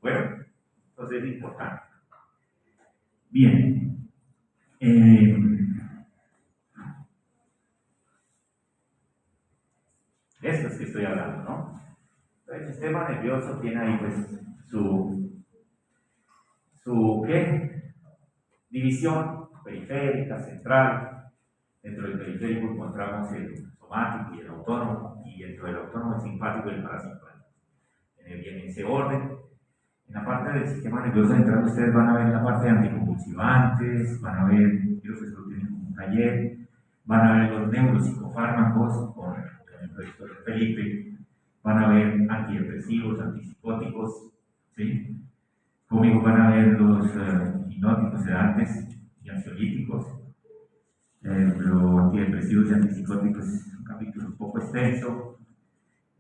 Bueno, entonces es importante. Bien. Esto es que estoy hablando, ¿no? El sistema nervioso tiene ahí pues su ¿qué? División periférica, central. Dentro del periférico encontramos el somático y el autónomo, y dentro del autónomo el simpático y el parasimpático. Bien, en ese orden. En la parte del sistema nervioso central ustedes van a ver la parte de anticonvulsivantes, van a ver, quiero que se lo tienen como un taller, van a ver los neuropsicofármacos, con el profesor Felipe, van a ver antidepresivos, antipsicóticos, ¿sí? Conmigo van a ver los hipnóticos, sedantes y ansiolíticos. Los antidepresivos y antipsicóticos es un capítulo un poco extenso.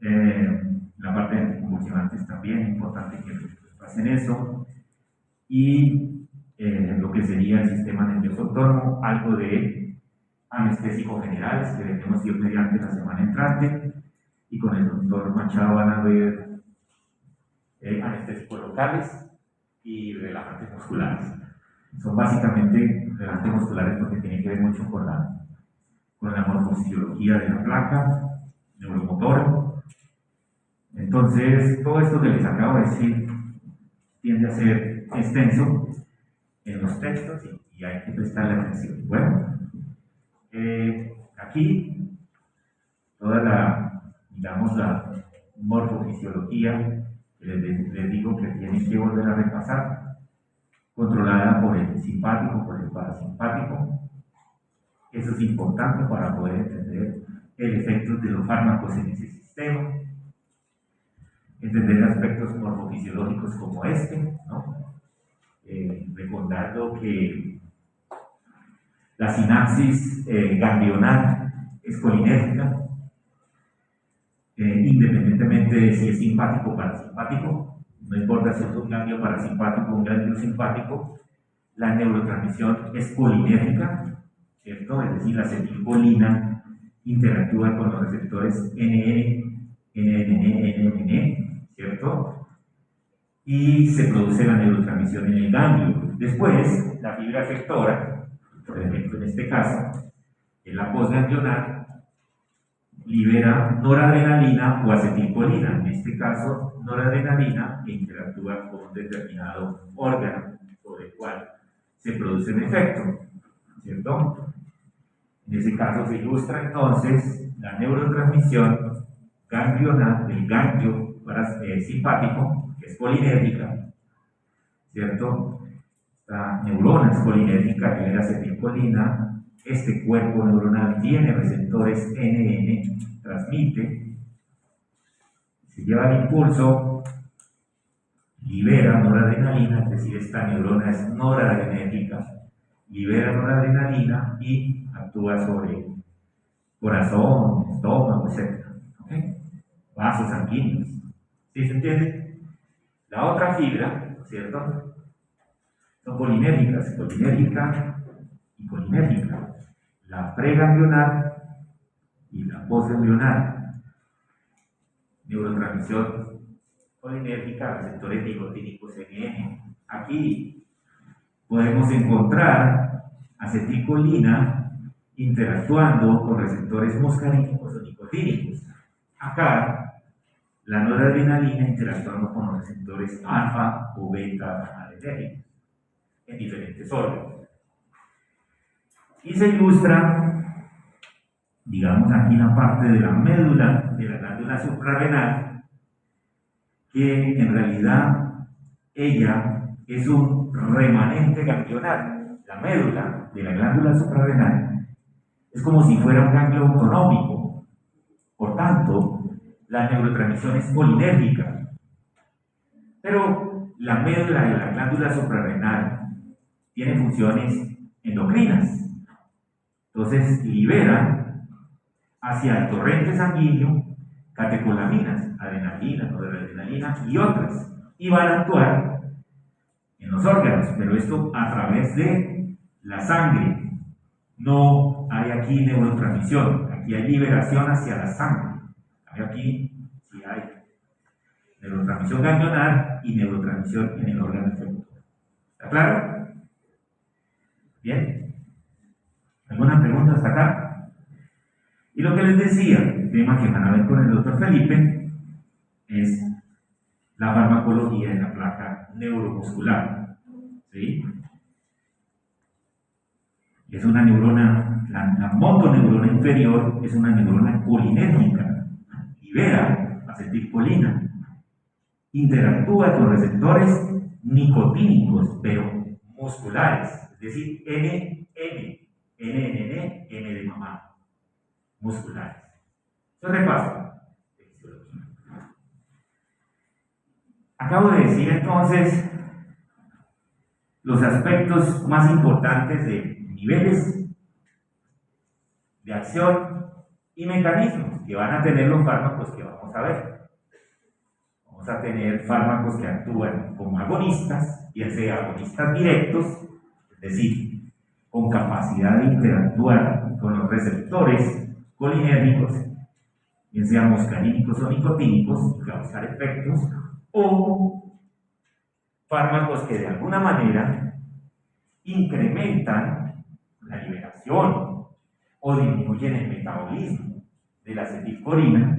La parte de anticonvulsivantes también, es importante que hacen eso. Y lo que sería el sistema nervioso autónomo, algo de anestésico generales que debemos ir mediante la semana entrante. Y con el doctor Machado van a ver anestésicos locales y relajantes musculares. Son básicamente relajantes musculares porque tienen que ver mucho con la morfofisiología de la placa neuromotora. Entonces, todo esto que les acabo de decir tiende a ser extenso en los textos y hay que prestarle atención. Bueno, aquí toda la morfofisiología que les digo que tienen que volver a repasar, controlada por el simpático, por el parasimpático. Eso es importante para poder entender el efecto de los fármacos en ese sistema, entender aspectos morfofisiológicos como este, ¿no? Recordando que la sinapsis ganglional es colinérgica, independientemente de si es simpático o parasimpático, no importa si es un ganglio parasimpático o un ganglio simpático, la neurotransmisión es colinérgica, ¿cierto? Es decir, la acetilcolina interactúa con los receptores NN, ¿cierto? Y se produce la neurotransmisión en el ganglio. Después, la fibra efectora, por ejemplo en este caso, en la postganglionar, libera noradrenalina o acetilcolina, en este caso noradrenalina, que interactúa con un determinado órgano sobre el cual se produce un efecto, ¿cierto? En ese caso se ilustra entonces la neurotransmisión ganglional del ganglio simpático, que es colinérgica, ¿cierto? La neurona es colinérgica, libera acetilcolina. Este cuerpo neuronal tiene receptores NN, transmite, se lleva el impulso, libera noradrenalina, es decir, esta neurona es noradrenérgica, libera noradrenalina y actúa sobre corazón, estómago, etc. ¿Okay? Vasos sanguíneos. ¿Sí se entiende? La otra fibra, ¿cierto? Son colinérgicas, colinérgica y colinérgica. La preganglionar y la postganglionar. Neurotransmisión colinérgica, receptores nicotínicos NN. Aquí podemos encontrar acetilcolina interactuando con receptores muscarínicos o nicotínicos. Acá, la noradrenalina interactuando con los receptores alfa o beta adrenérgicos en diferentes órganos. Y se ilustra, digamos aquí en la parte de la médula, de la glándula suprarrenal, que en realidad ella es un remanente ganglionar. La médula de la glándula suprarrenal es como si fuera un ganglio autonómico. Por tanto, la neurotransmisión es colinérgica. Pero la médula de la glándula suprarrenal tiene funciones endocrinas. Entonces libera hacia el torrente sanguíneo catecolaminas, adrenalina, noradrenalina y otras, y van a actuar en los órganos, pero esto a través de la sangre. No hay aquí neurotransmisión, aquí hay liberación hacia la sangre. Aquí sí hay neurotransmisión ganglionar y neurotransmisión en el órgano efector. ¿Está claro? Bien. ¿Alguna pregunta hasta acá? Y lo que les decía, el tema que van a ver con el doctor Felipe, es la farmacología de la placa neuromuscular. ¿Sí? Es una neurona, la motoneurona inferior es una neurona colinérgica, libera acetilcolina, interactúa con receptores nicotínicos, pero musculares, es decir, NN de mamá, musculares. Eso repaso. Acabo de decir entonces los aspectos más importantes de niveles de acción y mecanismos que van a tener los fármacos que vamos a ver. Vamos a tener fármacos que actúan como agonistas, bien sea agonistas directos, es decir, con capacidad de interactuar con los receptores colinérgicos, bien sean muscarínicos o nicotínicos, y causar efectos, o fármacos que de alguna manera incrementan la liberación o disminuyen el metabolismo de la acetilcolina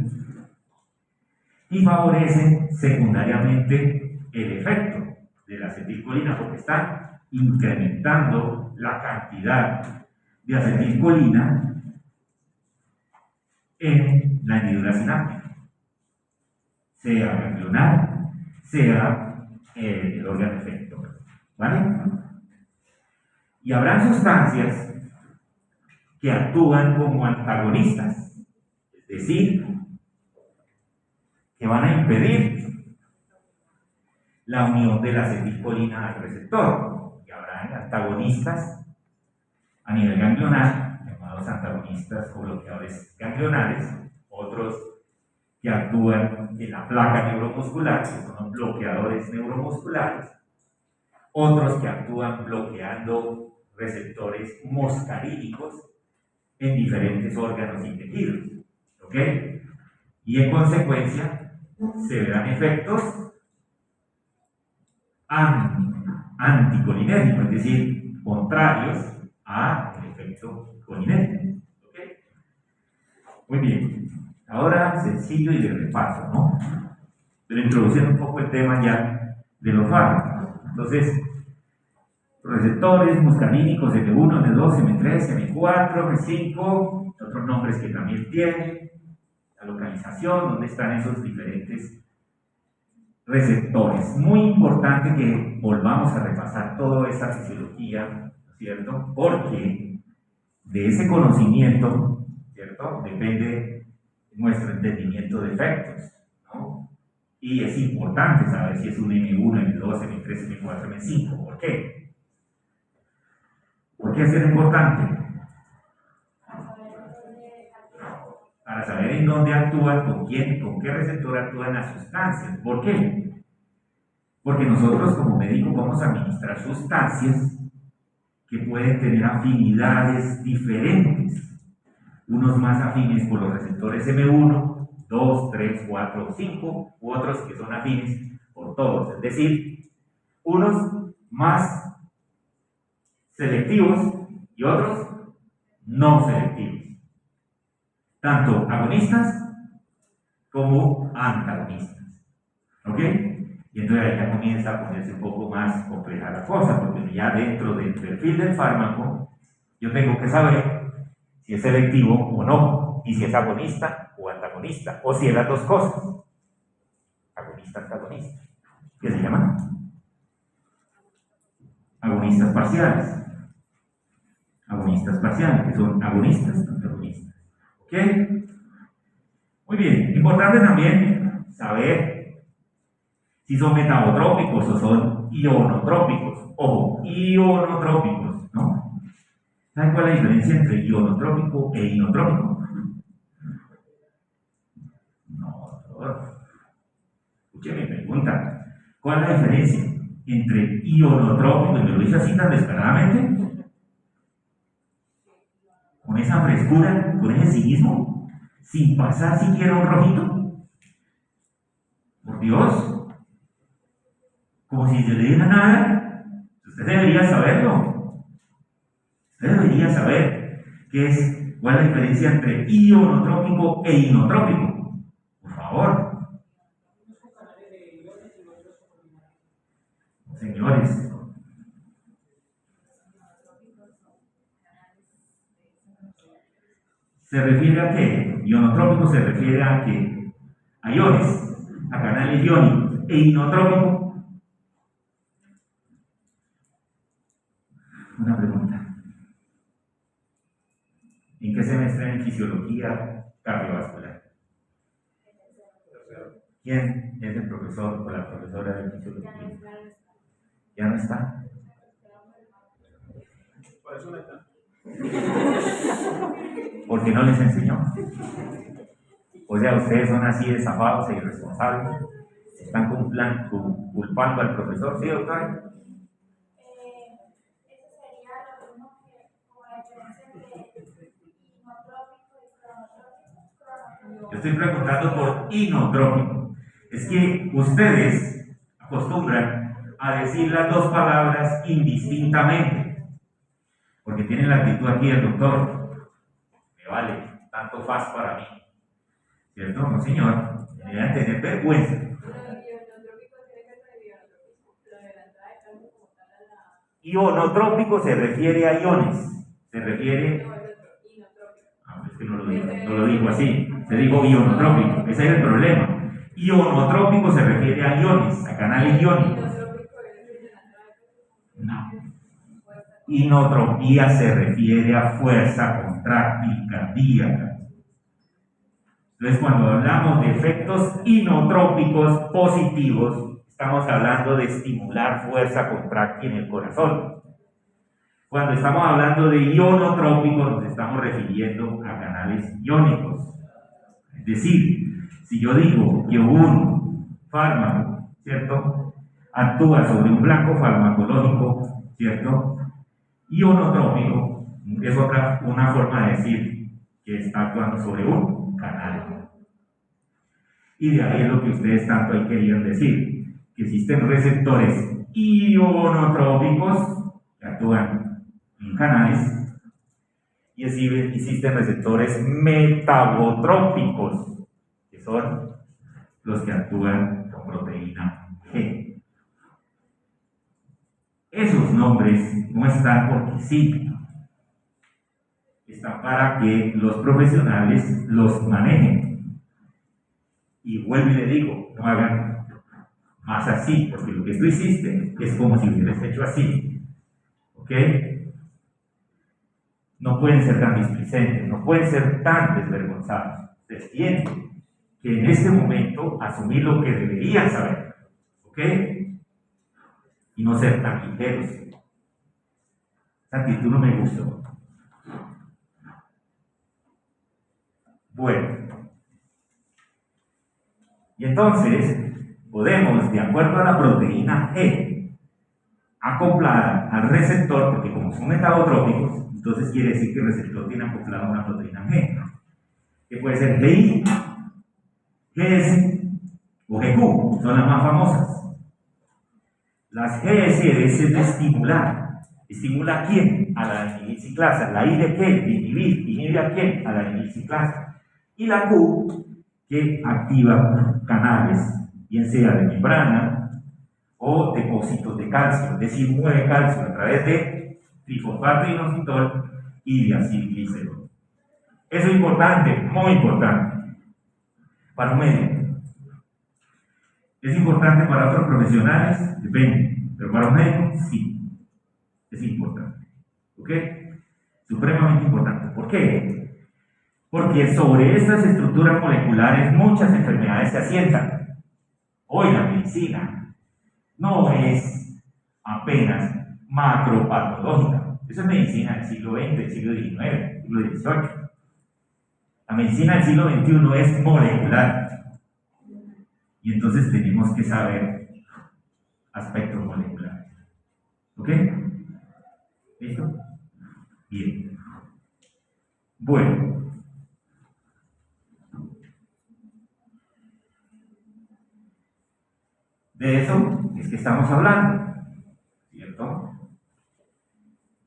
y favorecen secundariamente el efecto de la acetilcolina porque están incrementando la cantidad de acetilcolina en la hendidura sináptica, sea ganglionar, sea el órgano efector. ¿Vale? Y habrán sustancias que actúan como antagonistas, es decir, que van a impedir la unión de la acetilcolina al receptor. Y habrán antagonistas a nivel ganglionar, llamados antagonistas o bloqueadores ganglionares, otros que actúan en la placa neuromuscular, que son los bloqueadores neuromusculares, otros que actúan bloqueando receptores muscarínicos en diferentes órganos y tejidos. ¿Ok? Y en consecuencia se verán efectos anticolinérgicos, es decir, contrarios al efecto colinérgico. ¿Ok? Muy bien. Ahora sencillo y de repaso, ¿no? Pero introduciendo un poco el tema ya de los fármacos. Entonces, receptores muscarínicos M1, M2, M3, M4, M5, otros nombres que también tienen, la localización, dónde están esos diferentes receptores. Muy importante que volvamos a repasar toda esa fisiología, ¿no es cierto? Porque de ese conocimiento, ¿cierto?, depende nuestro entendimiento de efectos, ¿no? Y es importante saber si es un M1, M2, M3, M4, M5. ¿Por qué? ¿Por qué es importante? Para saber en dónde actúan, con quién, con qué receptor actúan las sustancias. ¿Por qué? Porque nosotros como médicos vamos a administrar sustancias que pueden tener afinidades diferentes. Unos más afines por los receptores M1, 2, 3, 4, 5, u otros que son afines por todos. Es decir, unos más selectivos y otros no selectivos. Tanto agonistas como antagonistas. ¿Ok? Y entonces ahí ya comienza a ponerse un poco más compleja la cosa, porque ya dentro del perfil del fármaco yo tengo que saber si es selectivo o no, y si es agonista o antagonista, o si es las dos cosas. Agonista, antagonista. ¿Qué se llama? Agonistas parciales. Agonistas parciales, que son agonistas, antagonistas. ¿Ok? Muy bien, importante también saber si son metabotrópicos o son ionotrópicos. Ojo, ionotrópicos, ¿no? ¿Saben cuál es la diferencia entre ionotrópico e inotrópico? No, escuchen mi pregunta. ¿Cuál es la diferencia entre ionotrópico, y me lo dice así tan descaradamente, con esa frescura, con ese cinismo, sin pasar siquiera un rojito? Por Dios, como si yo le dijera nada. Usted debería saberlo. Usted debería saber cuál es la diferencia entre ionotrópico e inotrópico. Por favor. Señores. ¿Se refiere a qué? Ionotrópico se refiere a qué? A iones, a canales iónicos. E inotrópico. Una pregunta. ¿En qué semestre en fisiología cardiovascular? ¿Quién es el profesor o la profesora de fisiología? ¿Ya no está? Por eso no está. Porque no les enseñó. O sea, ustedes son así de zafados e irresponsables. Están culpando al profesor, ¿sí, doctor? Eso sería lo mismo que como la diferencia entre inotrópico y cronotrópico. Yo estoy preguntando por inotrópico. Es que ustedes acostumbran a decir las dos palabras indistintamente. Porque tienen la actitud aquí del doctor. Me vale, tanto faz para mí. ¿Cierto? No, señor. Deberían tener vergüenza. Ionotrópico se refiere a iones. Se refiere. Es que no lo digo así. Se digo ionotrópico. Ese es el problema. Ionotrópico se refiere a iones, a canales iónicos. No. Inotropía se refiere a fuerza contráctil cardíaca. Entonces, cuando hablamos de efectos inotrópicos positivos, estamos hablando de estimular fuerza contráctil en el corazón. Cuando estamos hablando de ionotrópicos, nos estamos refiriendo a canales iónicos. Es decir, si yo digo que un fármaco, ¿cierto?, actúa sobre un blanco farmacológico, ¿cierto?, ionotrópico, es una forma de decir que está actuando sobre un canal. Y de ahí es lo que ustedes tanto ahí querían decir, que existen receptores ionotrópicos que actúan en canales y existen receptores metabotrópicos, que son los que actúan con proteína G. Esos nombres no están porque sí, están para que los profesionales los manejen. Y vuelvo y le digo, no hagan más así, porque lo que tú hiciste es como si hubieras hecho así. ¿Ok? No pueden ser tan displicentes, no pueden ser tan desvergonzados. Ustedes tienen que en este momento asumir lo que deberían saber. ¿Ok? Y no ser tan ligeros. Esa actitud no me gustó. Bueno. Y entonces, podemos, de acuerdo a la proteína G, acoplada al receptor, porque como son metabotrópicos, entonces quiere decir que el receptor tiene acoplada una proteína G, que puede ser GI, GS o GQ, son las más famosas. Las GS es de estimular. ¿Estimula a quién? A la dimetilciclasa. ¿La I de qué? De inhibir. ¿Inhibe a quién? A la dimetilciclasa. Y la Q, que activa canales, bien sea de membrana o depósitos de calcio, es decir, mueve calcio a través de trifosfato inositol y diacilglicerol. Eso es importante, muy importante, para un médico. ¿Es importante para otros profesionales? Depende, pero para un médico sí, es importante. ¿Ok? Supremamente importante. ¿Por qué? Porque sobre estas estructuras moleculares muchas enfermedades se asientan. Hoy la medicina no es apenas macropatológica. Eso es medicina del siglo XX, del siglo XIX, del siglo XVIII. La medicina del siglo XXI es molecular. Y entonces tenemos que saber aspectos moleculares. ¿Ok? ¿Listo? Bien. Bueno. estamos hablando, ¿cierto?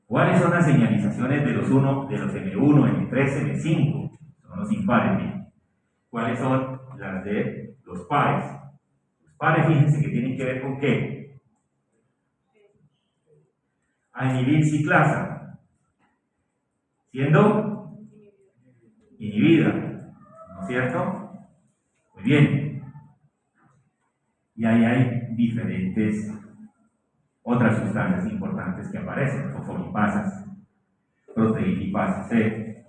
¿Cuáles son las señalizaciones de los M1, M3, M5? Son los impares, ¿bien? ¿Cuáles son las de los pares? Los pares, fíjense que tienen que ver con ¿qué? A inhibir ciclasa, siendo inhibida, ¿no es cierto? Muy bien. Y ahí hay diferentes otras sustancias importantes que aparecen, fosfolipasas, proteilipasa C.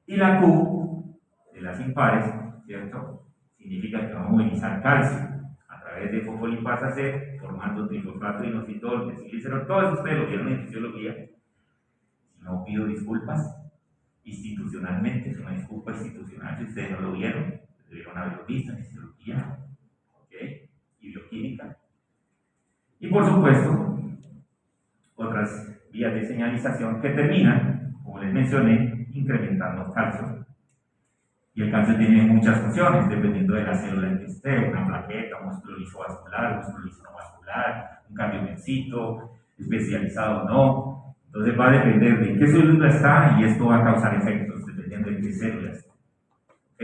Y la Q de las impares, ¿cierto? Significa que va a movilizar calcio a través de fosfolipasa C, formando trifosfato, inositol, desilícerol. Todo eso ustedes lo vieron en fisiología. Si no, pido disculpas institucionalmente, es una disculpa institucional si ustedes no lo vieron, debieron haberlo visto en fisiología, ¿ok? Y bioquímica. Y por supuesto, otras vías de señalización que terminan, como les mencioné, incrementando calcio. Y el calcio tiene muchas funciones, dependiendo de la célula en que esté, una plaqueta, un músculo lisovascular, un músculo lisonovascular, un cardiomencito, especializado o no. Entonces va a depender de en qué célula está y esto va a causar efectos, dependiendo de qué célula está. ¿Ok?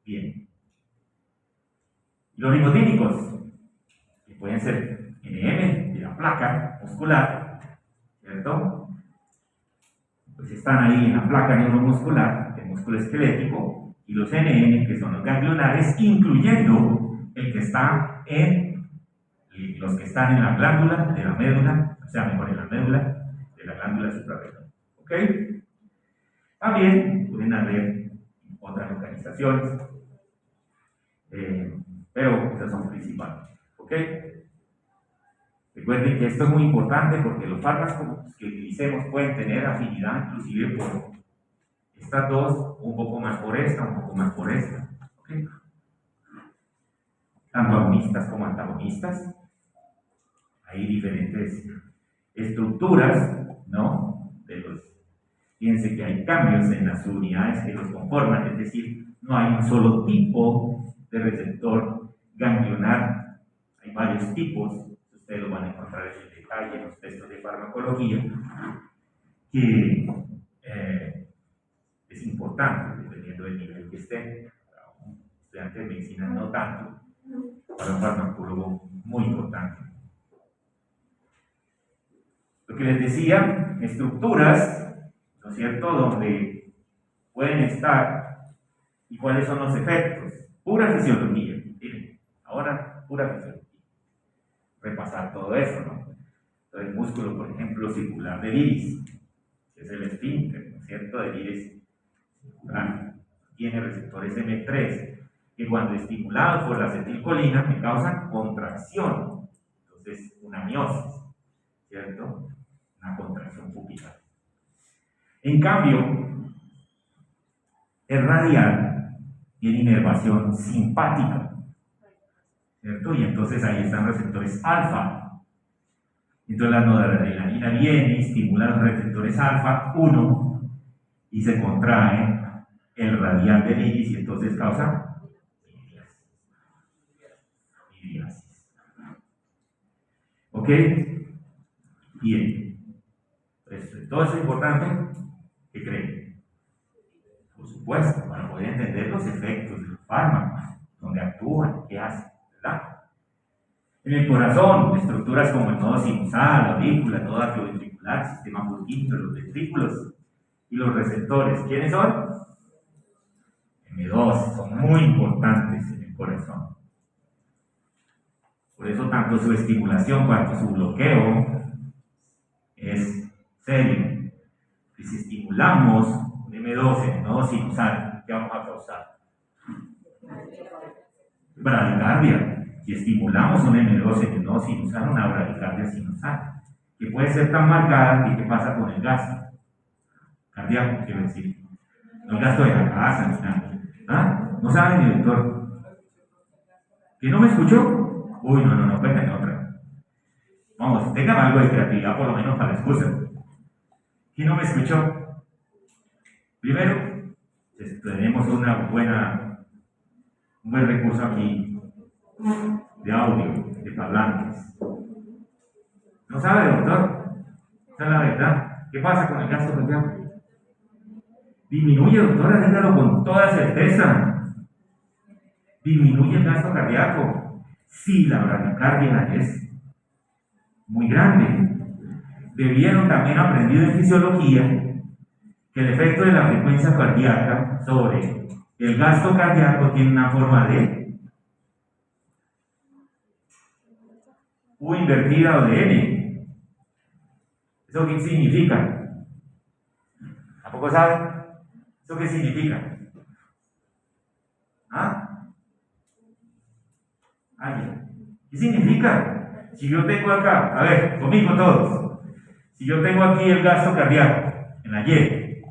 Bien. Y los ribotínicos, que pueden ser NM, de la placa muscular, ¿cierto? Pues están ahí en la placa neuromuscular, el músculo esquelético, y los NN, que son los ganglionares, incluyendo el que está en los que están en la glándula de la médula, o sea, mejor en la médula de la glándula suprarrenal. ¿Ok? También pueden haber otras localizaciones, pero estas son principales. ¿Ok? Recuerden que esto es muy importante porque los fármacos que utilicemos pueden tener afinidad inclusive por estas dos, un poco más por esta, un poco más por esta. ¿Okay? Tanto agonistas como antagonistas. Hay diferentes estructuras, ¿no? Fíjense que hay cambios en las unidades que los conforman, es decir, no hay un solo tipo de receptor ganglionar, hay varios tipos. Ustedes lo van a encontrar en el detalle en los textos de farmacología, que es importante dependiendo del nivel que esté. Para un estudiante de medicina no tanto, para un farmacólogo muy importante. Lo que les decía, estructuras, ¿no es cierto?, donde pueden estar y cuáles son los efectos. Pura fisiología, miren, ahora pura fisiología. Repasar todo eso, ¿no? Entonces, el músculo, por ejemplo, circular del iris, que es el esfínter, ¿no es cierto?, del iris circular. Tiene receptores M3, que cuando estimulados por la acetilcolina me causan contracción. Entonces, una miosis, ¿cierto? Una contracción pupilar. En cambio, el radial tiene inervación simpática, ¿cierto? Y entonces ahí están receptores alfa. Entonces la noradrenalina viene, estimula los receptores alfa 1 y se contrae el radial del iris y entonces causa miriasis. ¿Ok? Bien. Todo eso es importante. ¿Qué creen? Por supuesto, para poder entender los efectos de los fármacos, dónde actúan, qué hacen, ¿verdad? En el corazón, estructuras como el nodo sinusal, la aurícula, el nodo atrioventricular, sistema Purkinje, los ventrículos y los receptores. ¿Quiénes son? M2, son muy importantes en el corazón. Por eso tanto su estimulación cuanto su bloqueo es serio. Y si estimulamos un M2 en el nodo sinusal, ¿qué vamos a causar? Bradicardia. Si estimulamos un M2 en el nodo sinusal, una bradicardia sinusal, que puede ser tan marcada que ¿qué pasa con el gasto cardíaco? Quiero decir, no el gasto de la casa, ni nada. ¿Ah? ¿No saben, director? ¿Que no me escuchó? Uy, no, cuenten otra. Vamos, tengan algo de creatividad por lo menos para la excusa. ¿Que no me escuchó? Primero, tenemos una buena Un buen recurso aquí de audio, de parlantes. ¿No sabe, doctor? Esa es la verdad. ¿Qué pasa con el gasto cardíaco? Disminuye, doctora, dígalo con toda certeza. Disminuye el gasto cardíaco. Si la bradicardia es muy grande. Debieron también aprender en fisiología que el efecto de la frecuencia cardíaca sobre el gasto cardíaco tiene una forma de U invertida o de N. ¿Eso qué significa? ¿Tampoco saben? ¿Eso qué significa? ¿Ah? ¿Qué significa? Si yo tengo acá, a ver, conmigo todos. Si yo tengo aquí el gasto cardíaco, en la Y,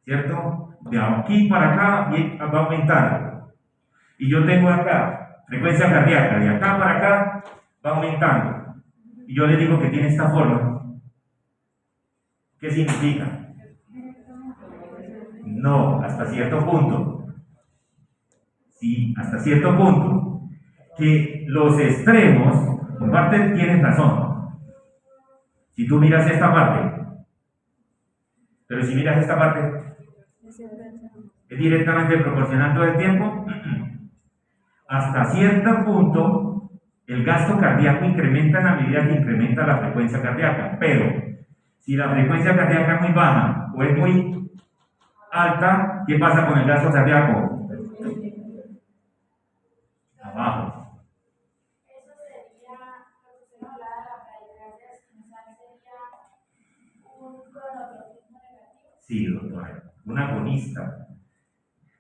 ¿cierto? De aquí para acá va aumentando. Y yo tengo acá frecuencia cardíaca, de acá para acá va aumentando. Y yo le digo que tiene esta forma. ¿Qué significa? No, hasta cierto punto. Sí, hasta cierto punto. Que los extremos, por parte tienes razón. Si tú miras esta parte, pero si miras esta parte, es directamente proporcional todo el tiempo. Hasta cierto punto, el gasto cardíaco incrementa en la medida que incrementa la frecuencia cardíaca, pero si la frecuencia cardíaca es muy baja o es muy alta, ¿qué pasa con el gasto cardíaco? Abajo. Eso sería, lo que usted hablaba de la bradicardia esquinal, sería un cronotropismo negativo. Sí, doctora. Un agonista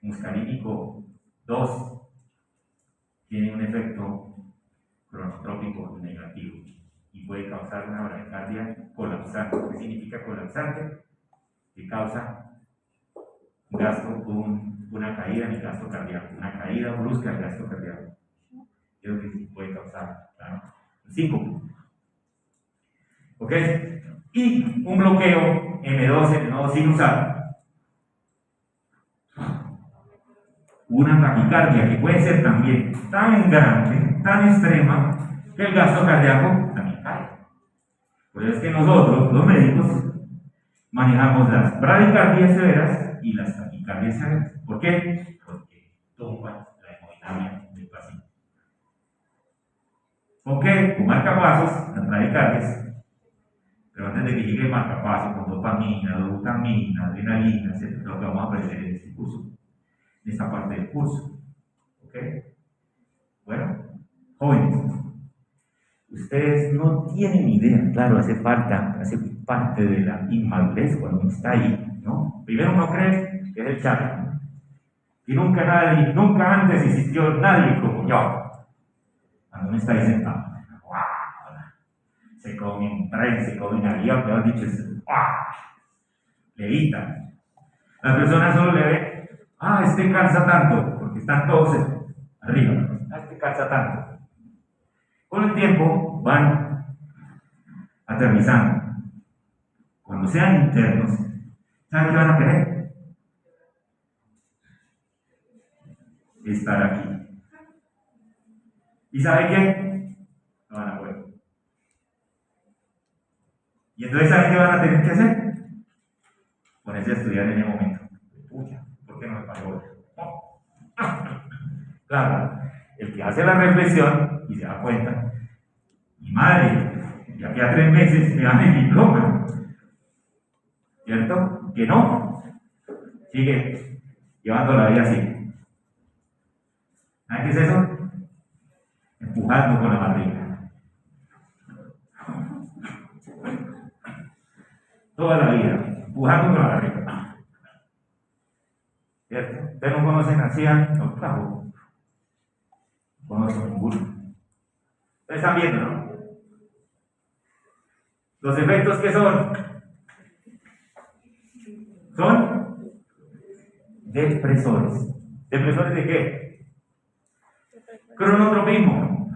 muscarínico 2 tiene un efecto cronotrópico negativo y puede causar una bradicardia colapsante. ¿Qué significa colapsante? Que causa un gasto, una caída en el gasto cardíaco, una caída brusca del gasto cardíaco. Es lo que sí puede causar, claro. 5. ¿Ok? Y un bloqueo M2 en el nodo sinusal. Una taquicardia que puede ser también tan grande, tan extrema, que el gasto cardíaco también cae. Por eso es que nosotros, los médicos, manejamos las bradicardias severas y las taquicardias severas. ¿Por qué? Porque tumban la hemodinamia del paciente. ¿Con qué? Con marcapasos, las bradicardias. Pero antes de que llegue el marcapaso con dopamina, glutamina, adrenalina, etc., lo que vamos a aprender en este curso, en esta parte del curso. ¿Ok? Bueno, jóvenes, ustedes no tienen idea, claro, hace parte de la inmadurez cuando uno está ahí, ¿no? Primero uno cree que es el charro, y nunca antes existió nadie como yo. Cuando uno está ahí sentado, ¡wow! Se come un tren, se come un avión, mejor dicho, levita. La persona solo le ve, este cansa tanto, porque están todos arriba, este cansa tanto. Con el tiempo van aterrizando. Cuando sean internos, ¿saben qué van a querer? Estar aquí. ¿Y sabe qué? No van a poder. Y entonces, ¿saben qué van a tener que hacer? Ponerse a estudiar en el momento. Pucha, ¿por qué no me pagó? Claro, el que hace la reflexión y se da cuenta, mi madre, de aquí a 3 meses me dan el diploma. ¿Cierto? Que no. Sigue llevando la vida así. ¿Saben qué es eso? Empujando con la barriga. Toda la vida, empujando con la barriga. ¿Cierto? Ustedes no conocen así no, claro. No conocen ninguno. Ustedes están viendo, ¿no? Los efectos que son depresores. ¿Depresores de qué? Cronotropismo,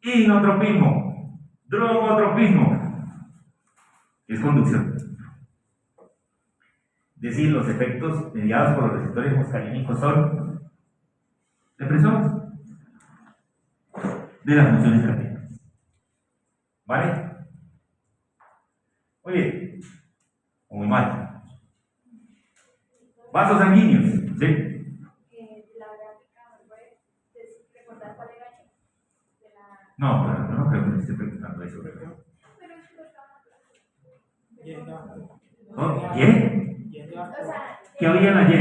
inotropismo, drogotropismo, es conducción. Es decir, los efectos mediados por los receptores muscarínicos son Depresores de las funciones cardíacas. ¿Vale? Muy bien. O muy mal. Vasos sanguíneos. ¿Sí? La gráfica, ¿me puede recordar cuál era de la... No, pero yo no creo que me esté preguntando eso. Pero es que lo estaba... ¿Oh? ¿Y? O sea, ¿Qué había en la Y?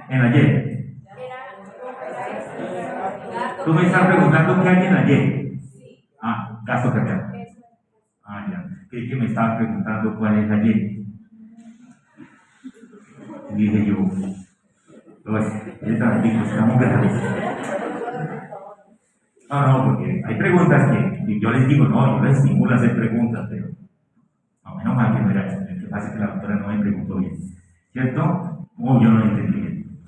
En la Y. Tú me estás preguntando qué hay en la Y. Ah, gasto cardíaco. Ah, ya. Creí que me estabas preguntando cuál es la Y. Y dije yo, pues, estamos graves. No, porque hay preguntas que yo les digo, no, yo les estimulo a hacer preguntas, pero no, menos mal que no era eso. Lo que pasa es que la doctora no me preguntó bien. ¿Cierto? O yo no lo entendí bien.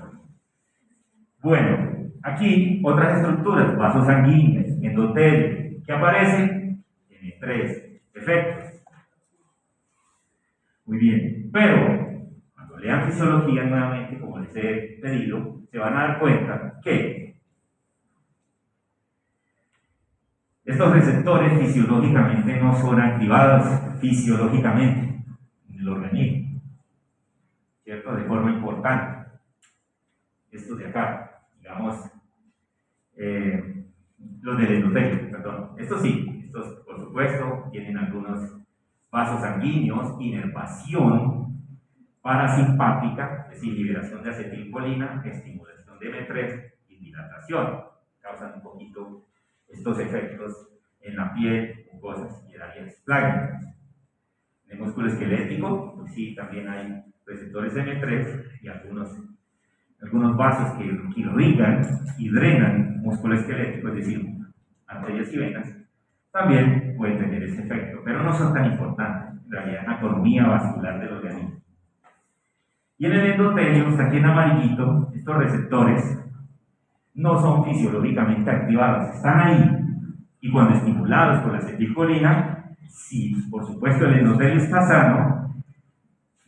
Bueno, aquí otras estructuras, vasos sanguíneos, endotelio, que aparecen en 3 efectos. Muy bien, pero cuando lean fisiología nuevamente, como les he pedido, se van a dar cuenta que estos receptores fisiológicamente no son activados fisiológicamente en el organismo, ¿cierto? De forma importante. Estos de acá, digamos, los del endotelio, perdón. Estos sí, estos por supuesto tienen algunos vasos sanguíneos, inervación parasimpática, es decir, liberación de acetilcolina, estimulación de M3 y dilatación. Causan un poquito estos efectos en la piel, mucosas y áreas plásticas. En el músculo esquelético, pues sí, también hay receptores M3 y algunos vasos que irrigan y drenan músculo esquelético, es decir, arterias y venas, también pueden tener ese efecto, pero no son tan importantes, en realidad, anatomía vascular del organismo. Y en el endotelio, está aquí en amarillito, estos receptores no son fisiológicamente activados, están ahí. Y cuando estimulados por la acetilcolina, si por supuesto el endotelio está sano,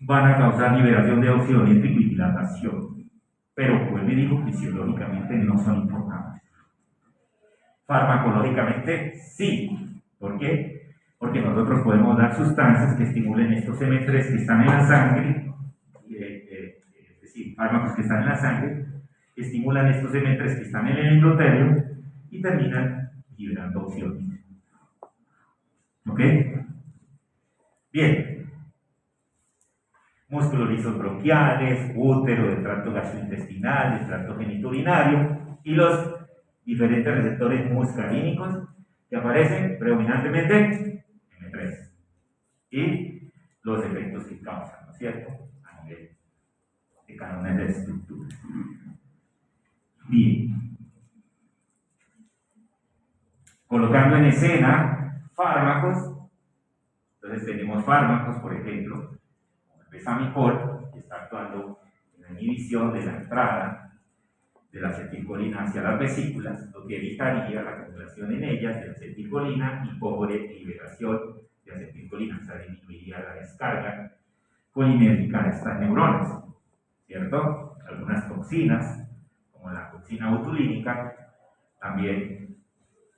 van a causar liberación de óxido nítrico y dilatación. Pero, como él dijo, fisiológicamente no son importantes. Farmacológicamente sí. ¿Por qué? Porque nosotros podemos dar sustancias que estimulen estos M3 que están en la sangre, es decir, fármacos que están en la sangre, estimulan estos M3 que están en el endotelio y terminan liberando óxido nítrico. ¿Ok? Bien. Músculos lisos bronquiales, útero, del tracto gastrointestinal, del tracto genitourinario y los diferentes receptores muscarínicos que aparecen predominantemente en M3 y los efectos que causan, ¿no es cierto? A nivel de cánones de estructura. Bien. Colocando en escena fármacos, entonces tenemos fármacos, por ejemplo, Besamicol, que está actuando en la inhibición de la entrada de la acetilcolina hacia las vesículas, lo que evitaría la acumulación en ellas de acetilcolina y pobre liberación de acetilcolina, o sea, disminuiría la descarga colinérgica de estas neuronas, ¿cierto? Algunas toxinas, como la toxina botulínica, también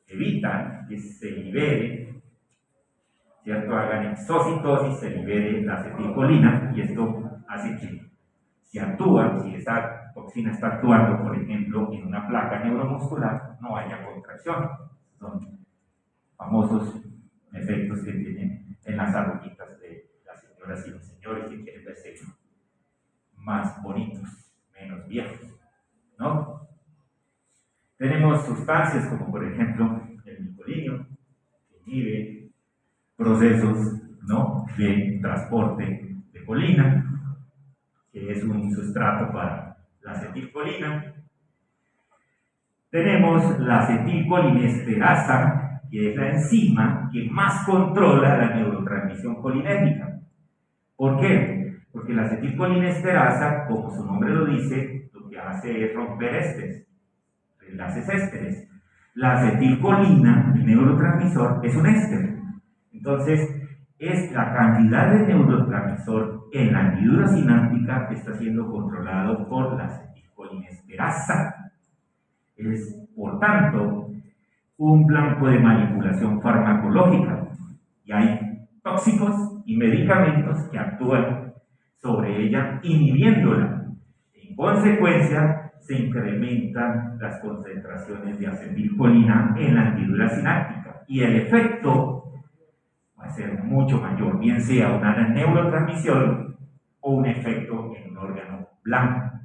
evitan que se libere, ¿cierto? Hagan exocitosis, se libere la acetilcolina y esto hace que si actúa, si esa toxina está actuando, por ejemplo, en una placa neuromuscular, no haya contracción. Son famosos efectos que tienen en las arruguitas de las señoras y los señores que quieren verse más bonitos, menos viejos, ¿no? Tenemos sustancias como, por ejemplo, el nicotinio, que inhibe procesos, ¿no?, de transporte de colina, que es un sustrato para la acetilcolina. Tenemos la acetilcolinesterasa, que es la enzima que más controla la neurotransmisión colinérgica. ¿Por qué? Porque la acetilcolinesterasa, como su nombre lo dice, lo que hace es romper ésteres, enlaces ésteres. La acetilcolina, el neurotransmisor, es un éster. Entonces, es la cantidad de neurotransmisor en la hendidura sináptica está siendo controlado por la acetilcolinesterasa. Es, por tanto, un blanco de manipulación farmacológica y hay tóxicos y medicamentos que actúan sobre ella inhibiéndola. En consecuencia, se incrementan las concentraciones de acetilcolina en la hendidura sináptica y el efecto va a ser mucho mayor, bien sea una neurotransmisión o un efecto en un órgano blanco,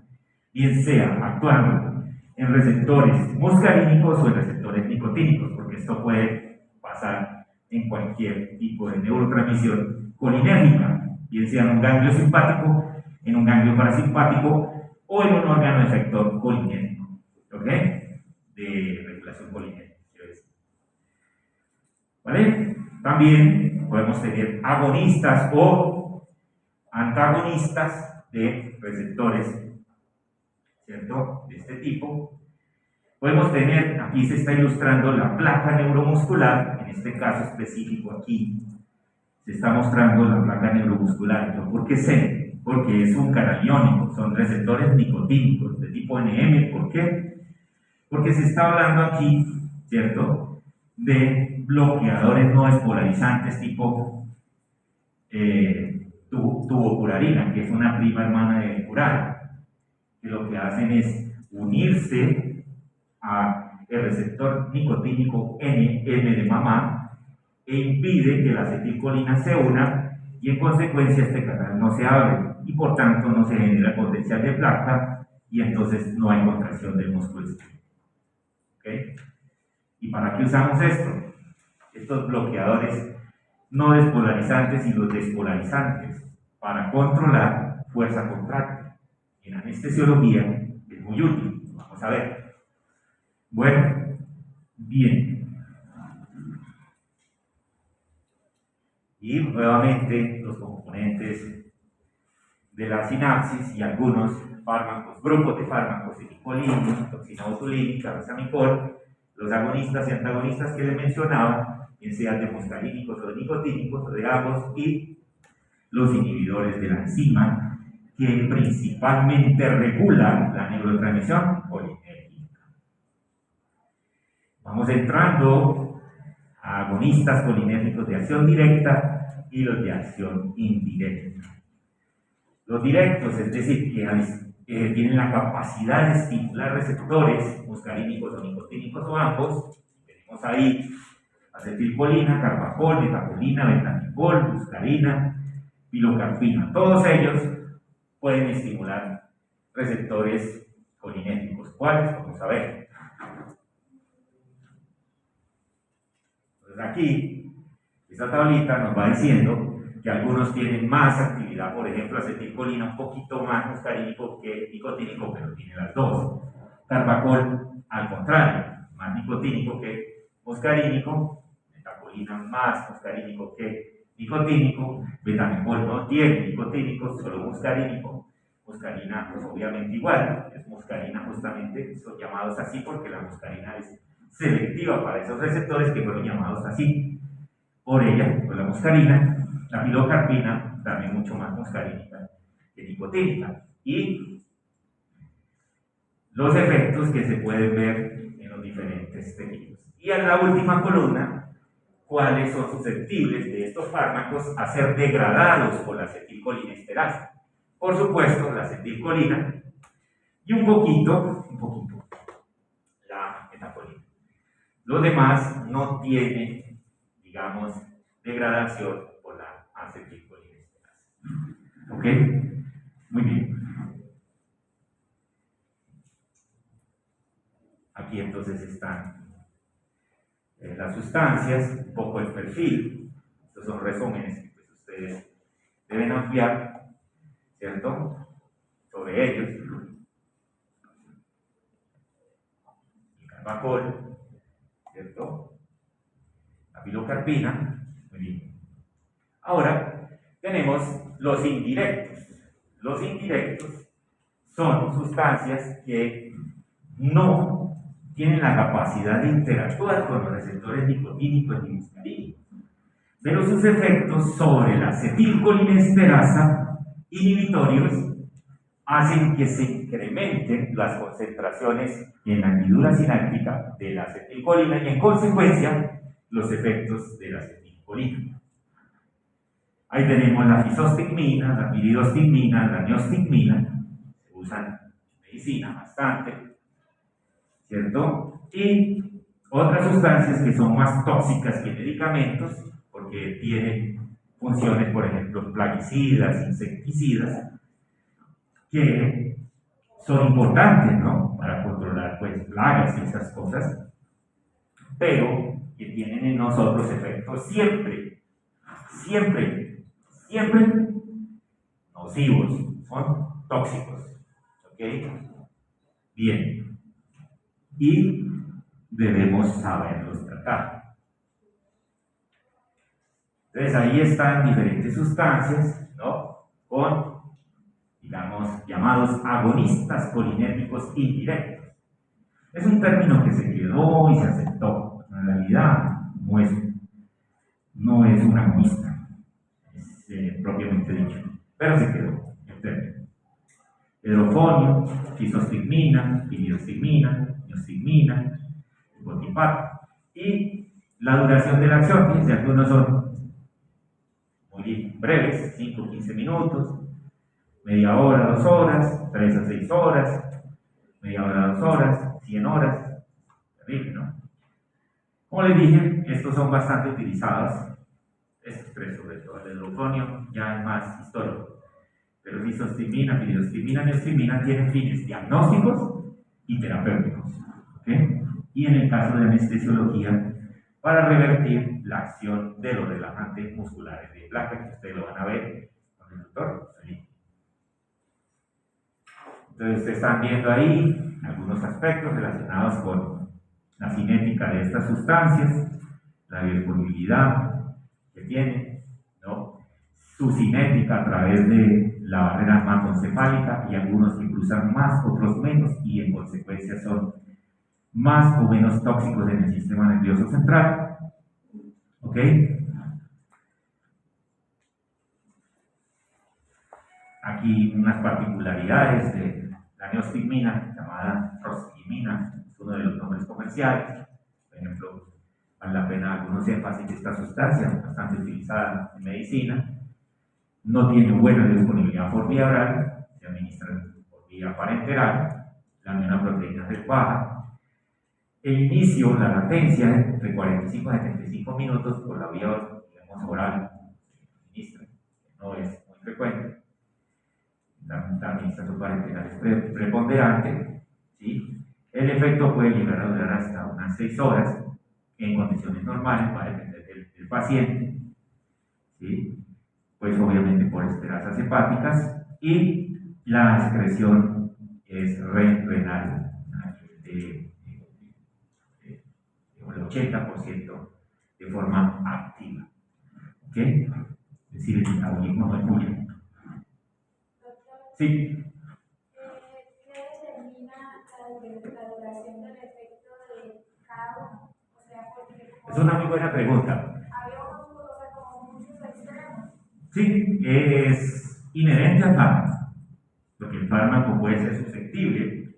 bien sea actuando en receptores muscarínicos o en receptores nicotínicos, porque esto puede pasar en cualquier tipo de neurotransmisión colinérgica, bien sea en un ganglio simpático, en un ganglio parasimpático o en un órgano efector colinérgico, ¿ok? De regulación colinérgica, quiero decir. ¿Vale? También podemos tener agonistas o antagonistas de receptores, ¿cierto? De este tipo. Podemos tener, aquí se está ilustrando la placa neuromuscular, en este caso específico aquí, se está mostrando la placa neuromuscular. ¿Por qué sé? Porque es un canal iónico, son receptores nicotínicos de tipo NM. ¿Por qué? Porque se está hablando aquí, ¿cierto?, de bloqueadores no despolarizantes tipo tubocurarina, que es una prima hermana de curara, que lo que hacen es unirse a el receptor nicotínico NM de mamá e impide que la acetilcolina se una y en consecuencia este canal no se abre y por tanto no se genera potencial de placa y entonces no hay contracción del músculo isquémico. ¿Okay? ¿Y para qué usamos esto? Estos bloqueadores no despolarizantes y los despolarizantes para controlar fuerza contráctil. En anestesiología es muy útil. Vamos a ver. Bueno, bien. Y nuevamente los componentes de la sinapsis y algunos fármacos, grupos de fármacos, eticolina, toxina botulínica, besamicol, los agonistas y antagonistas que les mencionaba, bien sean de muscarínicos o de nicotínicos o de ambos, y los inhibidores de la enzima que principalmente regulan la neurotransmisión colinérgica. Vamos entrando a agonistas colinérgicos de acción directa y los de acción indirecta. Los directos, es decir, que tienen la capacidad de estimular receptores muscarínicos o nicotínicos o ambos. Tenemos ahí acetilcolina, carbacol, metacolina, betamicol, muscarina, pilocarpina. Todos ellos pueden estimular receptores colinérgicos. ¿Cuáles? Vamos a ver. Entonces aquí, esta tablita nos va diciendo que algunos tienen más actividad, por ejemplo, acetilcolina un poquito más muscarínico que nicotínico, pero tiene las dos. Carbacol, al contrario, más nicotínico que muscarínico, metacolina más muscarínico que nicotínico, betamicol no tiene nicotínico, solo muscarínico. Muscarina, pues obviamente igual, es muscarina justamente, son llamados así porque la muscarina es selectiva para esos receptores que fueron llamados así por ella, por la muscarina. La pilocarpina, también mucho más muscarínica que nicotínica. Y los efectos que se pueden ver en los diferentes tejidos. Y en la última columna, cuáles son susceptibles de estos fármacos a ser degradados por la acetilcolinesterasa. Por supuesto, la acetilcolina y un poquito la metacolina. Los demás no tienen, digamos, degradación por la acetilcolinesterasa. ¿Ok? Muy bien. Aquí entonces están las sustancias, un poco el perfil. Estos son resúmenes que pues, ustedes deben ampliar, ¿cierto?, sobre ellos. El carbacol, ¿cierto? La pilocarpina. Muy bien. Ahora tenemos los indirectos. Los indirectos son sustancias que no tienen la capacidad de interactuar con los receptores nicotínicos y muscarínicos, pero sus efectos sobre la acetilcolinesterasa inhibitorios hacen que se incrementen las concentraciones en la hendidura sináptica de la acetilcolina y en consecuencia los efectos de la acetilcolina. Ahí tenemos la fisostigmina, la piridostigmina, la neostigmina, se usan en medicina bastante, ¿cierto? Y otras sustancias que son más tóxicas que medicamentos, porque tienen funciones, por ejemplo, plaguicidas, insecticidas, que son importantes, ¿no? Para controlar, pues, plagas y esas cosas, pero que tienen en nosotros efectos siempre, nocivos, son tóxicos, ¿ok? Bien, y debemos saberlos tratar. Entonces ahí están diferentes sustancias, ¿no? Con, digamos, llamados agonistas colinérgicos indirectos. Es un término que se quedó y se aceptó. En realidad no es un agonista, es propiamente dicho, pero se quedó el término. Hidrofonio, fisostigmina, piridostigmina, neostigmina, botipato. Y la duración de la acción, fíjense, algunos son muy breves, 5 o 15 minutos, media hora, 2 horas, 3 a 6 horas, media hora, 2 horas, 100 horas. Terrible, ¿no? Como les dije, estos son bastante utilizados, estos tres sobre todo, el hidrofonio ya es más histórico. Pero fisostigmina, piridostigmina, neostigmina tienen fines diagnósticos y terapéuticos. ¿Okay? Y en el caso de anestesiología, para revertir la acción de los relajantes musculares de placa, que ustedes lo van a ver con el doctor. Entonces, ustedes están viendo ahí algunos aspectos relacionados con la cinética de estas sustancias, la biodisponibilidad que tienen, ¿no? Su cinética a través de la barrera hematoencefálica y algunos que cruzan más, otros menos, y en consecuencia son más o menos tóxicos en el sistema nervioso central. ¿Ok? Aquí unas particularidades de la neostigmina, llamada rostigmina, es uno de los nombres comerciales. Por ejemplo, vale la pena algunos énfasis de esta sustancia, bastante utilizada en medicina. No tiene buena disponibilidad por vía oral, se administra por vía parenteral, la aminoproteína es baja. El inicio, la latencia, entre 45 a 75 minutos por la vía, digamos, oral, se administra, no es muy frecuente. La administración parenteral es preponderante, ¿sí? El efecto puede llegar a durar hasta unas 6 horas en condiciones normales, va a depender del paciente, ¿sí? Pues obviamente por esterasas hepáticas, y la secreción es renal, del 80% de forma activa. ¿Ok? Es decir, el metabolismo no es muy bien. Sí. ¿Qué determina la duración del efecto de cada uno? O sea, porque Es una muy buena pregunta. había como muchos extremos. Sí, es inherente al fármaco, porque el fármaco puede ser susceptible.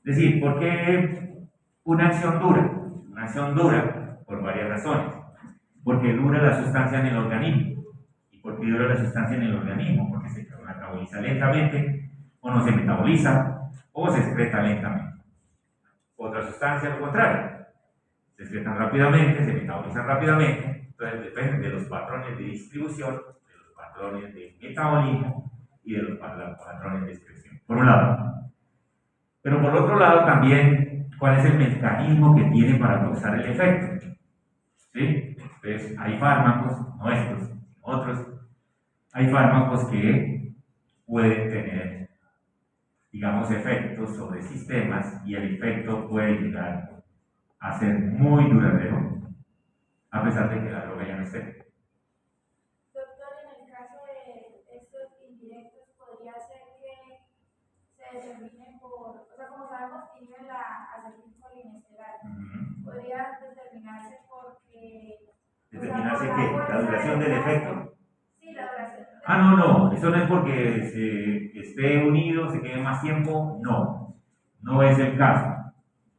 Es decir, ¿por qué una acción dura? Una acción dura por varias razones. Porque dura la sustancia en el organismo. ¿Y por qué dura la sustancia en el organismo? Porque se metaboliza lentamente, o no se metaboliza, o se excreta lentamente. Otra sustancia, lo contrario. Se excretan rápidamente, se metabolizan rápidamente. Entonces depende de los patrones de distribución, de los patrones de metabolismo y de los patrones de excreción. Por un lado. Pero por otro lado también, ¿cuál es el mecanismo que tiene para causar el efecto? ¿Sí? Entonces, hay fármacos, no estos, sino otros, hay fármacos que pueden tener, digamos, efectos sobre sistemas y el efecto puede llegar a ser muy duradero, a pesar de que la droga ya no esté. Doctor, en el caso de estos indirectos, podría ser que se determinen por, o sea, como sabemos que inhiben la acetilcolinesteral, podría determinarse porque... ¿Determinarse qué? ¿La duración del efecto? Sí, la duración. Ah, no, no, eso no es porque se esté unido, se quede más tiempo, no, no es el caso.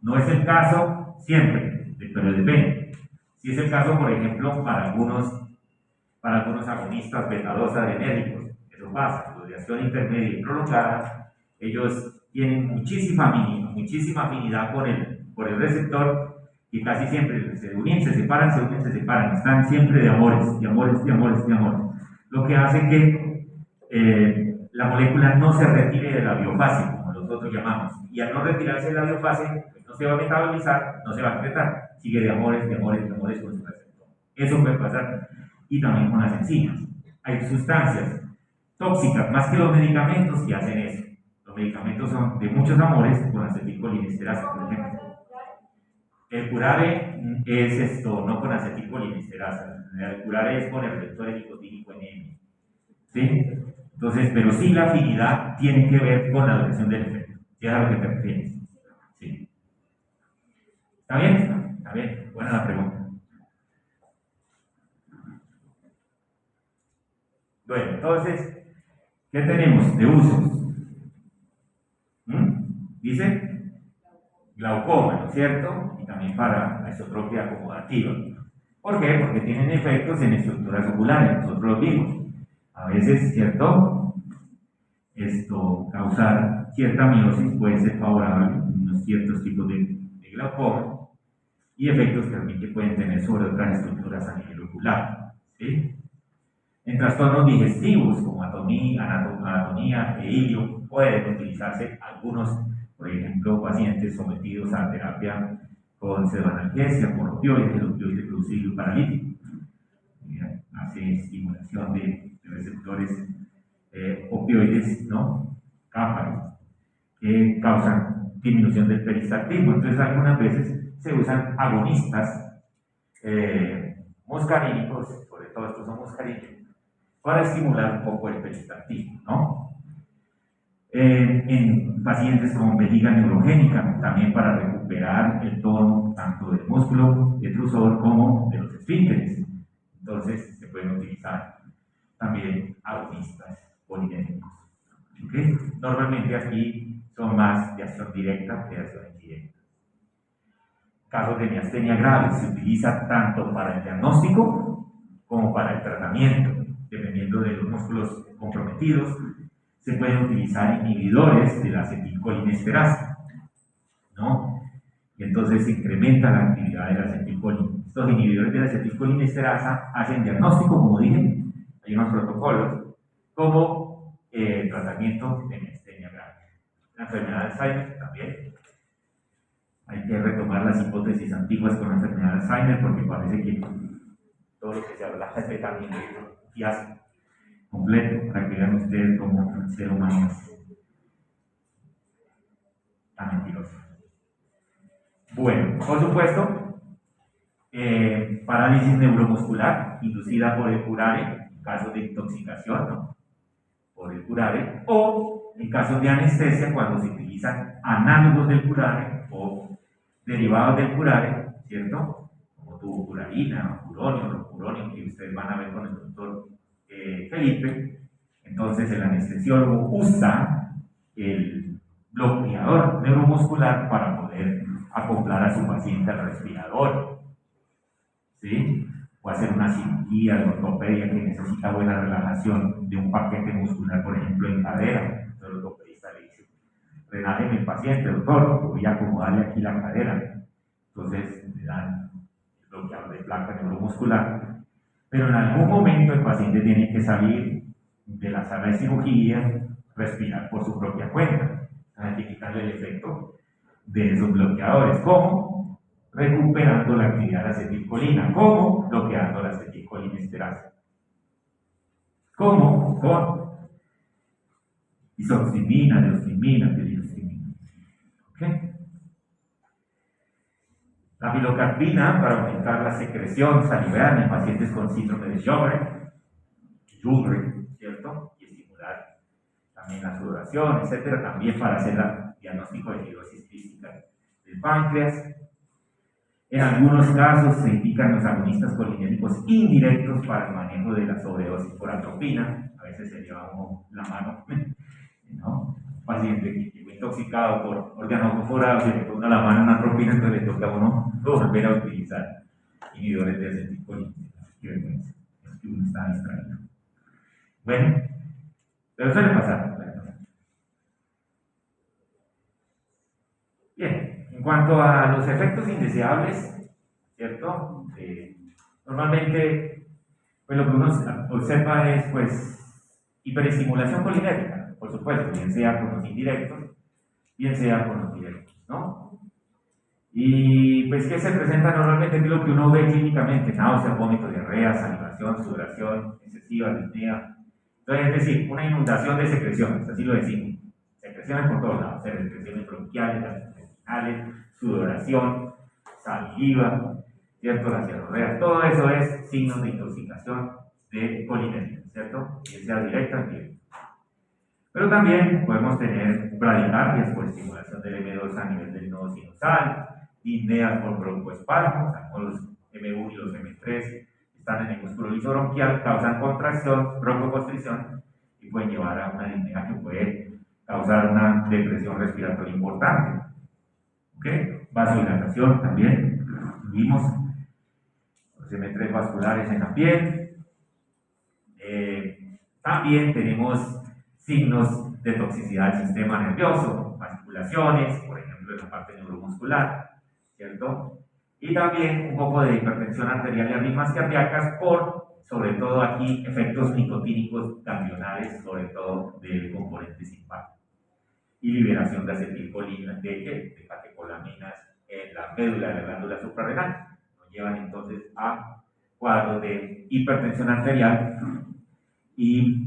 No es el caso siempre, pero depende. Si es el caso, por ejemplo, para algunos agonistas beta-2 adrenérgicos, eso pasa, los de acción intermedia y prolongada, ellos tienen muchísima afinidad por el receptor y casi siempre se unen, se separan, se unen, se separan, están siempre de amores, de amores, de amores, de amores. Lo que hace que la molécula no se retire de la biofase, como nosotros llamamos, y al no retirarse de la biofase, pues no se va a metabolizar, no se va a excretar, sigue de amores, de amores, de amores con su receptor. Eso puede pasar, y también con las enzimas. Hay sustancias tóxicas, más que los medicamentos, que hacen eso. Los medicamentos son de muchos amores con acetilcolinesterasa, por ejemplo. El curare es esto, no con acetilcolinesterasa. El curare es con el receptor nicotínico NM. ¿Sí? Entonces, pero sí la afinidad tiene que ver con la duración del efecto. ¿Sí es a lo que te refieres? Sí. ¿Está bien? ¿Está bien? Buena la pregunta. Bueno, entonces, ¿qué tenemos de usos? Dice glaucoma, ¿no es cierto? Y también para la isotropia acomodativa. ¿Por qué? Porque tienen efectos en estructuras oculares, nosotros lo vimos. A veces, ¿cierto? Esto, causar cierta miosis puede ser favorable en unos ciertos tipos de glaucoma y efectos también que pueden tener sobre otras estructuras a nivel ocular. ¿Sí? En trastornos digestivos como anatonía e ilio pueden utilizarse algunos, por ejemplo, pacientes sometidos a terapia con pseudoanalgesia, con opioides, el opioide produce ilio paralítico. Hace estimulación de receptores opioides, ¿no? Cáparos, que causan disminución del peristaltismo. Entonces, algunas veces se usan agonistas muscarínicos, sobre todo estos son muscarínicos, para estimular un poco el peristaltismo, ¿no? En pacientes con vejiga neurogénica, también para recuperar el tono tanto del músculo detrusor como de los esfínteres. Entonces, se pueden utilizar también agonistas polinéticos. ¿Okay? Normalmente aquí son más de acción directa que de acción indirecta. Casos de miastenia grave se utiliza tanto para el diagnóstico como para el tratamiento, dependiendo de los músculos comprometidos. Se pueden utilizar inhibidores de la acetilcolinesterasa, ¿no? Y entonces se incrementa la actividad de la acetilcolina. Estos inhibidores de la acetilcolinesterasa hacen diagnóstico, como dije, hay unos protocolos, como tratamiento de miastenia grave. La enfermedad de Alzheimer también. Hay que retomar las hipótesis antiguas con la enfermedad de Alzheimer porque parece que todo lo que se habla de también es un fiasco completo para que vean ustedes como un ser humano tan mentiroso. Bueno, por supuesto, parálisis neuromuscular inducida por el curare, en casos de intoxicación, ¿no? Por el curare, o en casos de anestesia cuando se utilizan análogos del curare o derivados del curare, ¿cierto? Como tubocurarina, curonio, rocuronio, que ustedes van a ver con el doctor Felipe. Entonces el anestesiólogo usa el bloqueador neuromuscular para poder acoplar a su paciente al respirador, ¿sí? O hacer una cirugía de ortopedia que necesita buena relajación de un paquete muscular, por ejemplo, en cadera. Entonces el ortopedista le dice, relájeme el paciente, doctor, voy a acomodarle aquí la cadera. Entonces le dan el bloqueador de placa neuromuscular. Pero en algún momento el paciente tiene que salir de la sala de cirugía, respirar por su propia cuenta, identificando el efecto de esos bloqueadores. ¿Cómo? Recuperando la actividad de la acetilcolina. ¿Cómo? Bloqueando la acetilcolinesterasa. ¿Cómo? Con isoximina, neostimina, piriostimina. ¿Ok? La pilocarpina para aumentar la secreción salivar en pacientes con síndrome de Sjögren, ¿cierto? Y estimular también la sudoración, etcétera, también para hacer el diagnóstico de cirrosis quística del páncreas. En algunos casos se indican los agonistas colinérgicos indirectos para el manejo de la sobredosis por atropina. A veces se lleva uno la mano, ¿no? Un paciente que llegó intoxicado por organoclorados, se le pone la mano en atropina, entonces le toca a uno volver a utilizar inhibidores de acetilcolina. Qué vergüenza, es que uno está distraído. Bueno, pero suele pasar. Bien, en cuanto a los efectos indeseables, ¿cierto? Normalmente, pues lo que uno observa es, pues, hiperestimulación colinérgica, por supuesto, bien sea con los indirectos, bien sea con los directos, ¿no? Y, pues, ¿qué se presenta normalmente? ¿Qué es lo que uno ve clínicamente? Náusea, vómito, diarrea, salivación, sudoración excesiva, disnea. Entonces, es decir, una inundación de secreciones, así lo decimos. Secreciones por todos lados, secreciones bronquiales, gastrointestinales, sudoración, saliva, ¿cierto? La cianurrea, todo eso es signos de intoxicación de colinérgica, ¿cierto? Ya sea directa o indirecta. Pero también podemos tener bradicardias por estimulación del M2 a nivel del nodo sinusal, disneas por broncoespasmos, los M1 y los M3 están en el músculo liso bronquial, causan contracción, broncoconstricción y pueden llevar a una disnea que puede causar una depresión respiratoria importante. ¿Ok? Vasodilatación también, vimos los M3 vasculares en la piel. También tenemos signos de toxicidad del sistema nervioso, vasculaciones, por ejemplo, en la parte neuromuscular, ¿cierto? Y también un poco de hipertensión arterial y arritmias cardíacas por, sobre todo aquí, efectos nicotínicos ganglionales, sobre todo del componente simpático. Y liberación de acetilcolina, de catecolaminas en la médula de la glándula suprarrenal. Nos llevan entonces a cuadros de hipertensión arterial y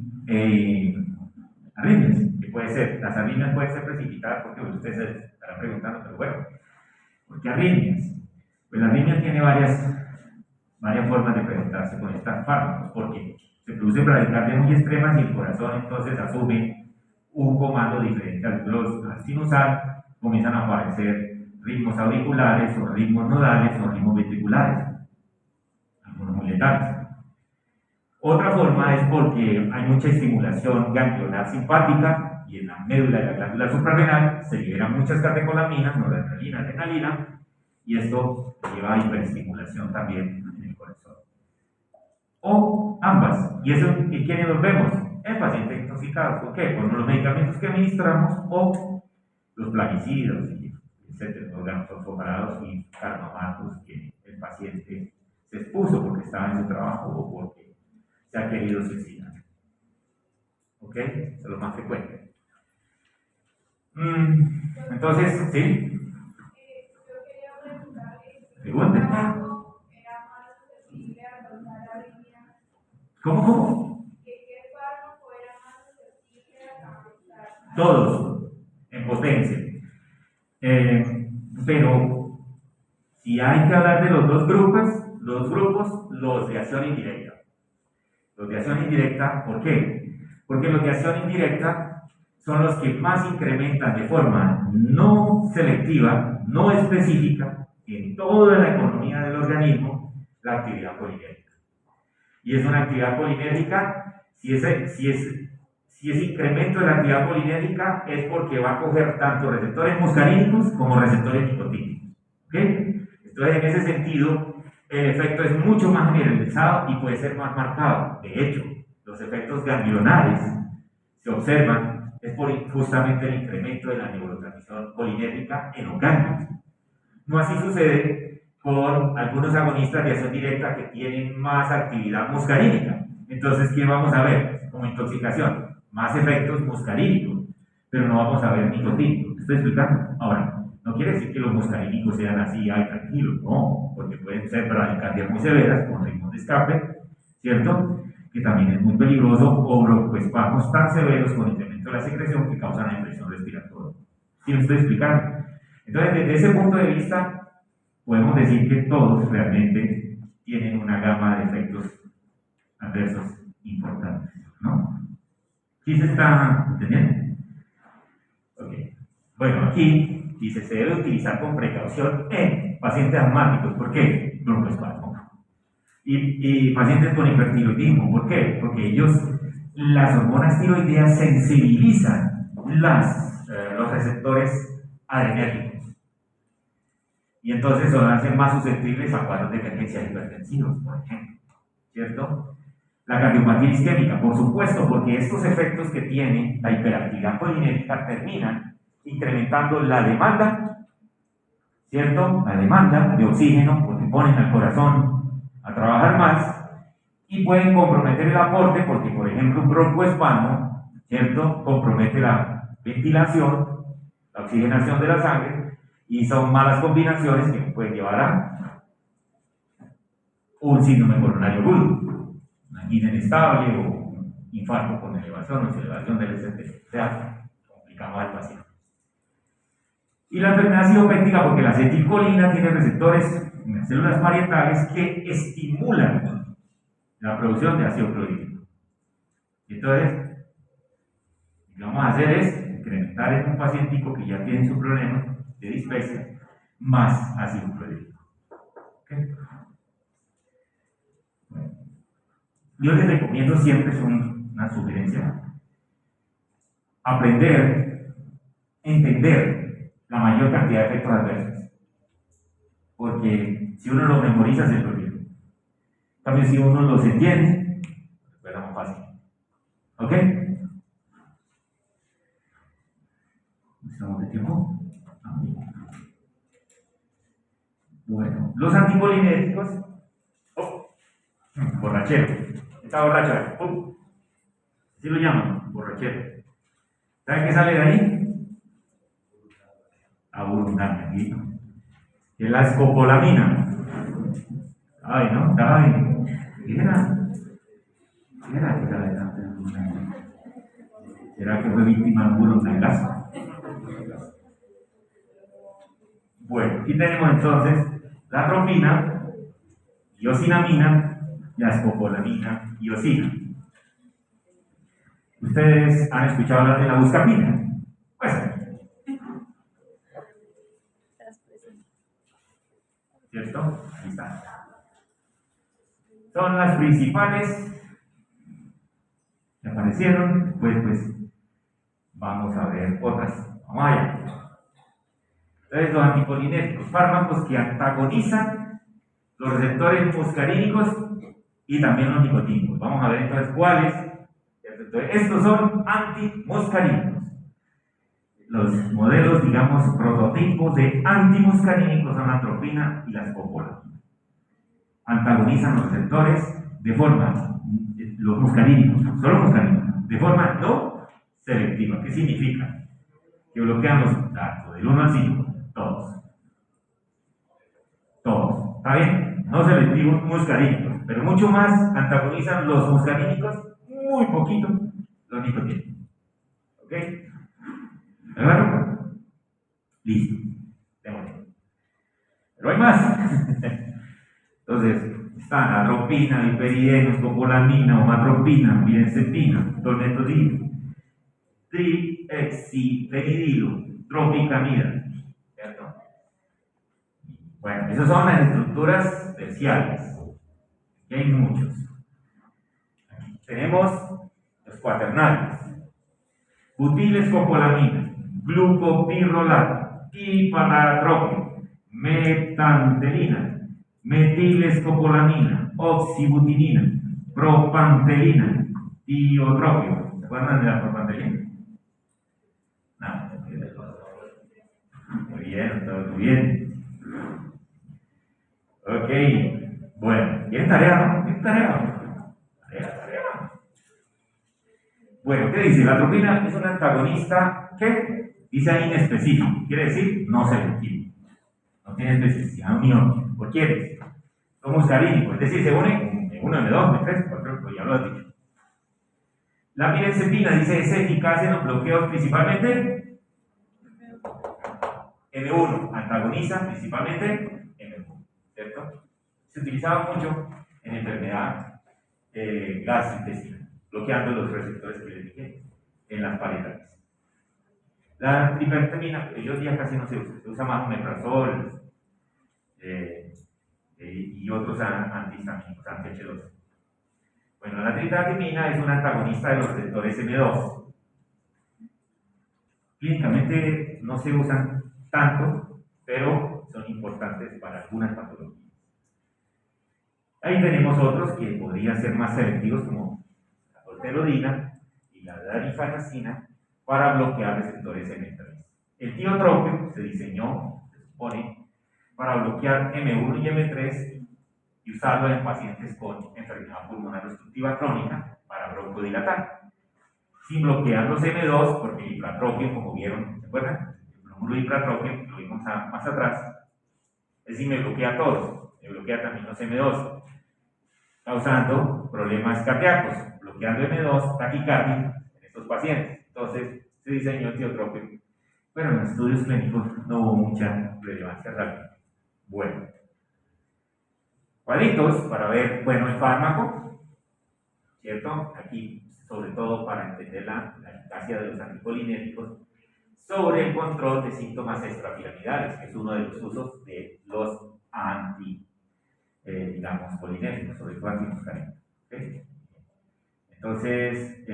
arritmias, que puede ser, las arritmias pueden ser precipitadas porque ustedes se estarán preguntando, pero bueno, ¿por qué arritmias? Pues la arritmia tiene varias formas de presentarse con estos fármacos, porque se producen bradicardias muy extremas y el corazón entonces asume un comando diferente al sinusal, comienzan a aparecer ritmos auriculares o ritmos nodales o ritmos ventriculares, algunos muy letales. Otra forma es porque hay mucha estimulación ganglionar simpática y en la médula de la glándula suprarrenal se liberan muchas catecolaminas, noradrenalina, adrenalina, y esto lleva a hiperestimulación también en el corazón. O ambas, y eso en quienes nos vemos, en pacientes intoxicados. ¿Por qué? Por los medicamentos que administramos o los plaguicidas, etcétera, órganos fosforados y fármacos que el paciente se expuso porque estaba en su trabajo o porque se ha querido suicidar. ¿Ok? Eso es lo más frecuente. Entonces, ¿sí? Yo quería preguntarle Pregunte. era más susceptible a causar arritmia. ¿Cómo? ¿Qué fármaco era más susceptible a causar? Todos, en potencia. Pero si hay que hablar de los dos grupos, los de acción indirecta. Los de acción indirecta, ¿por qué? Porque los de acción indirecta son los que más incrementan de forma no selectiva, no específica, en toda la economía del organismo, la actividad colinérgica. Y es una actividad colinérgica, si ese incremento de la actividad colinérgica es porque va a coger tanto receptores muscarínicos como receptores nicotínicos. ¿Ok? Entonces, en ese sentido, el efecto es mucho más generalizado y puede ser más marcado. De hecho, los efectos ganglionares se observan es por justamente el incremento de la neurotransmisión colinérgica en los ganglios. No así sucede con algunos agonistas de acción directa que tienen más actividad muscarínica. Entonces, ¿qué vamos a ver como intoxicación? Más efectos muscarínicos, pero no vamos a ver nicotínicos. ¿Estoy explicando? Ahora, no quiere decir que los muscarínicos sean así, ay, tranquilos, no, porque pueden ser bradicardias muy severas con ritmos de escape, ¿cierto? Que también es muy peligroso, o broncoespasmos tan severos con incremento de la secreción que causan la infección respiratoria. ¿Sí me estoy explicando? Entonces, desde ese punto de vista, podemos decir que todos realmente tienen una gama de efectos adversos importantes, ¿no? ¿Sí se está entendiendo? Ok. Bueno, aquí dice, se debe utilizar con precaución en pacientes asmáticos. ¿Por qué? Broncoespasmo. Y pacientes con hipertiroidismo. ¿Por qué? Porque las hormonas tiroideas sensibilizan los receptores adrenérgicos. Y entonces son hacen más susceptibles a cuadros de emergencia hipertensivos, por ejemplo. ¿Cierto? La cardiopatía isquémica, por supuesto, porque estos efectos que tiene la hiperactividad colinérgica terminan incrementando la demanda, ¿cierto? La demanda de oxígeno, porque ponen al corazón a trabajar más, y pueden comprometer el aporte, porque, por ejemplo, un broncoespasmo, ¿cierto? Compromete la ventilación, la oxigenación de la sangre, y son malas combinaciones que pueden llevar a un síndrome coronario agudo, una angina inestable o un infarto con elevación o elevación del ST. O sea, complicamos al paciente. Y la enfermedad sidopéctica porque la acetilcolina tiene receptores en las células parietales que estimulan la producción de ácido clorhídrico. Entonces, lo que vamos a hacer es incrementar en un pacientico que ya tiene su problema de dispepsia más ácido clorhídrico. ¿Okay? Bueno, yo les recomiendo siempre, es una sugerencia, aprender, entender la mayor cantidad de efectos adversos. Porque si uno los memoriza, se lo olvida. En cambio, si uno los entiende, recuerda más fácil. ¿Ok? ¿Estamos de tiempo? Bueno, los anticolinérgicos. Borrachero. Está borracho. Así lo llaman, borrachero. ¿Saben qué sale de ahí? Abundante. Que es la escopolamina. Ay, ¿no? Ay. ¿Será que fue víctima de un burundagazo? Bueno, aquí tenemos entonces la atropina, iosinamina, la escopolamina, iosina. ¿Ustedes han escuchado hablar de la buscapina? Pues, ¿cierto? Ahí está. Son las principales que aparecieron. Pues, vamos a ver otras. Vamos allá. Entonces, los anticolinérgicos, fármacos que antagonizan los receptores muscarínicos y también los nicotínicos. Vamos a ver entonces cuáles. Entonces, estos son antimuscarínicos. Los modelos, digamos, prototipos de antimuscarínicos son la atropina y la escopolamina. Antagonizan los receptores de forma, los muscarínicos, solo muscarínicos, de forma no selectiva. ¿Qué significa? Que bloquean los datos del 1 al 5, todos. Todos. ¿Está bien? No selectivos, muscarínicos. Pero mucho más antagonizan los muscarínicos, muy poquito, los nicotínicos. ¿Ok? ¿De acuerdo? Listo. Démosle. Pero hay más. Entonces, están atropina, hiperideno, escopolamina, omatropina, mirencepina, tormetodina, triexiphenidilo, tropicamida. ¿Cierto? Bueno, esas son las estructuras terciarias. Aquí hay muchos. Aquí tenemos los cuaternarios. Butilescopolamina, glucopirrolato, ipanalatropio, metantelina, metilescopolamina, oxibutinina, propantelina, tiotropio. ¿Se acuerdan de la propantelina? No. Muy bien, todo muy bien. Ok, bueno, ¿tienen tarea, no? ¿Tienen tarea? Tarea. Bueno, ¿qué dice? La atropina es un antagonista que dice ahí inespecífico, quiere decir no selectivo. No tiene especificidad unión. ¿Por qué? Son muscarínicos, es decir, se unen en 1, M2, M3, 4, pues ya lo has dicho. La mirencepina dice es eficaz en los bloqueos principalmente M1, antagoniza principalmente M1, ¿cierto? Se utilizaba mucho en enfermedad gastrointestinal, bloqueando los receptores que les dije en las parietales. La triptortamina, hoy en día casi no se usa más omeprazol y otros antihistamínicos, anti-H2. Bueno, la triptortamina es un antagonista de los receptores M2. Clínicamente no se usan tanto, pero son importantes para algunas patologías. Ahí tenemos otros que podrían ser más selectivos, como la coltelodina y la darifaxina, para bloquear receptores M3. El tiotropio se diseñó, se supone, para bloquear M1 y M3 y usarlo en pacientes con enfermedad pulmonar obstructiva crónica para broncodilatar. Sin bloquear los M2, porque el hipratropio, como vieron, ¿se acuerdan? El bromuro hipratropio, lo vimos más atrás, es decir, me bloquea a todos, me bloquea también los M2, causando problemas cardíacos, bloqueando M2, taquicardia en estos pacientes. Entonces, se diseñó el tiotropio, pero en estudios clínicos no hubo mucha relevancia rápida. Bueno, cuadritos para ver, bueno, el fármaco, ¿cierto? Aquí, sobre todo para entender la eficacia de los anticolinérgicos, sobre el control de síntomas extrapiramidales, que es uno de los usos de los digamos, colinérgicos, sobre todo antimuscarínicos. ¿Okay? Entonces,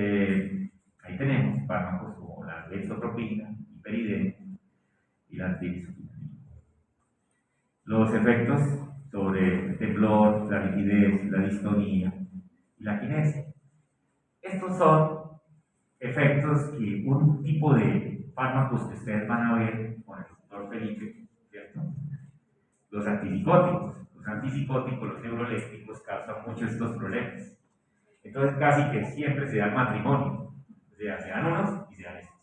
ahí tenemos fármacos como la lexotropina, hiperidina y la antihistamínica. Los efectos sobre el temblor, la rigidez, la distonía y la kinesia. Estos son efectos que un tipo de fármacos que ustedes van a ver con el doctor Felipe, ¿cierto? Los antipsicóticos. Los antipsicóticos, los neurolépticos, causan muchos estos problemas. Entonces, casi que siempre se da el matrimonio. O sea, se dan unos y se dan estos.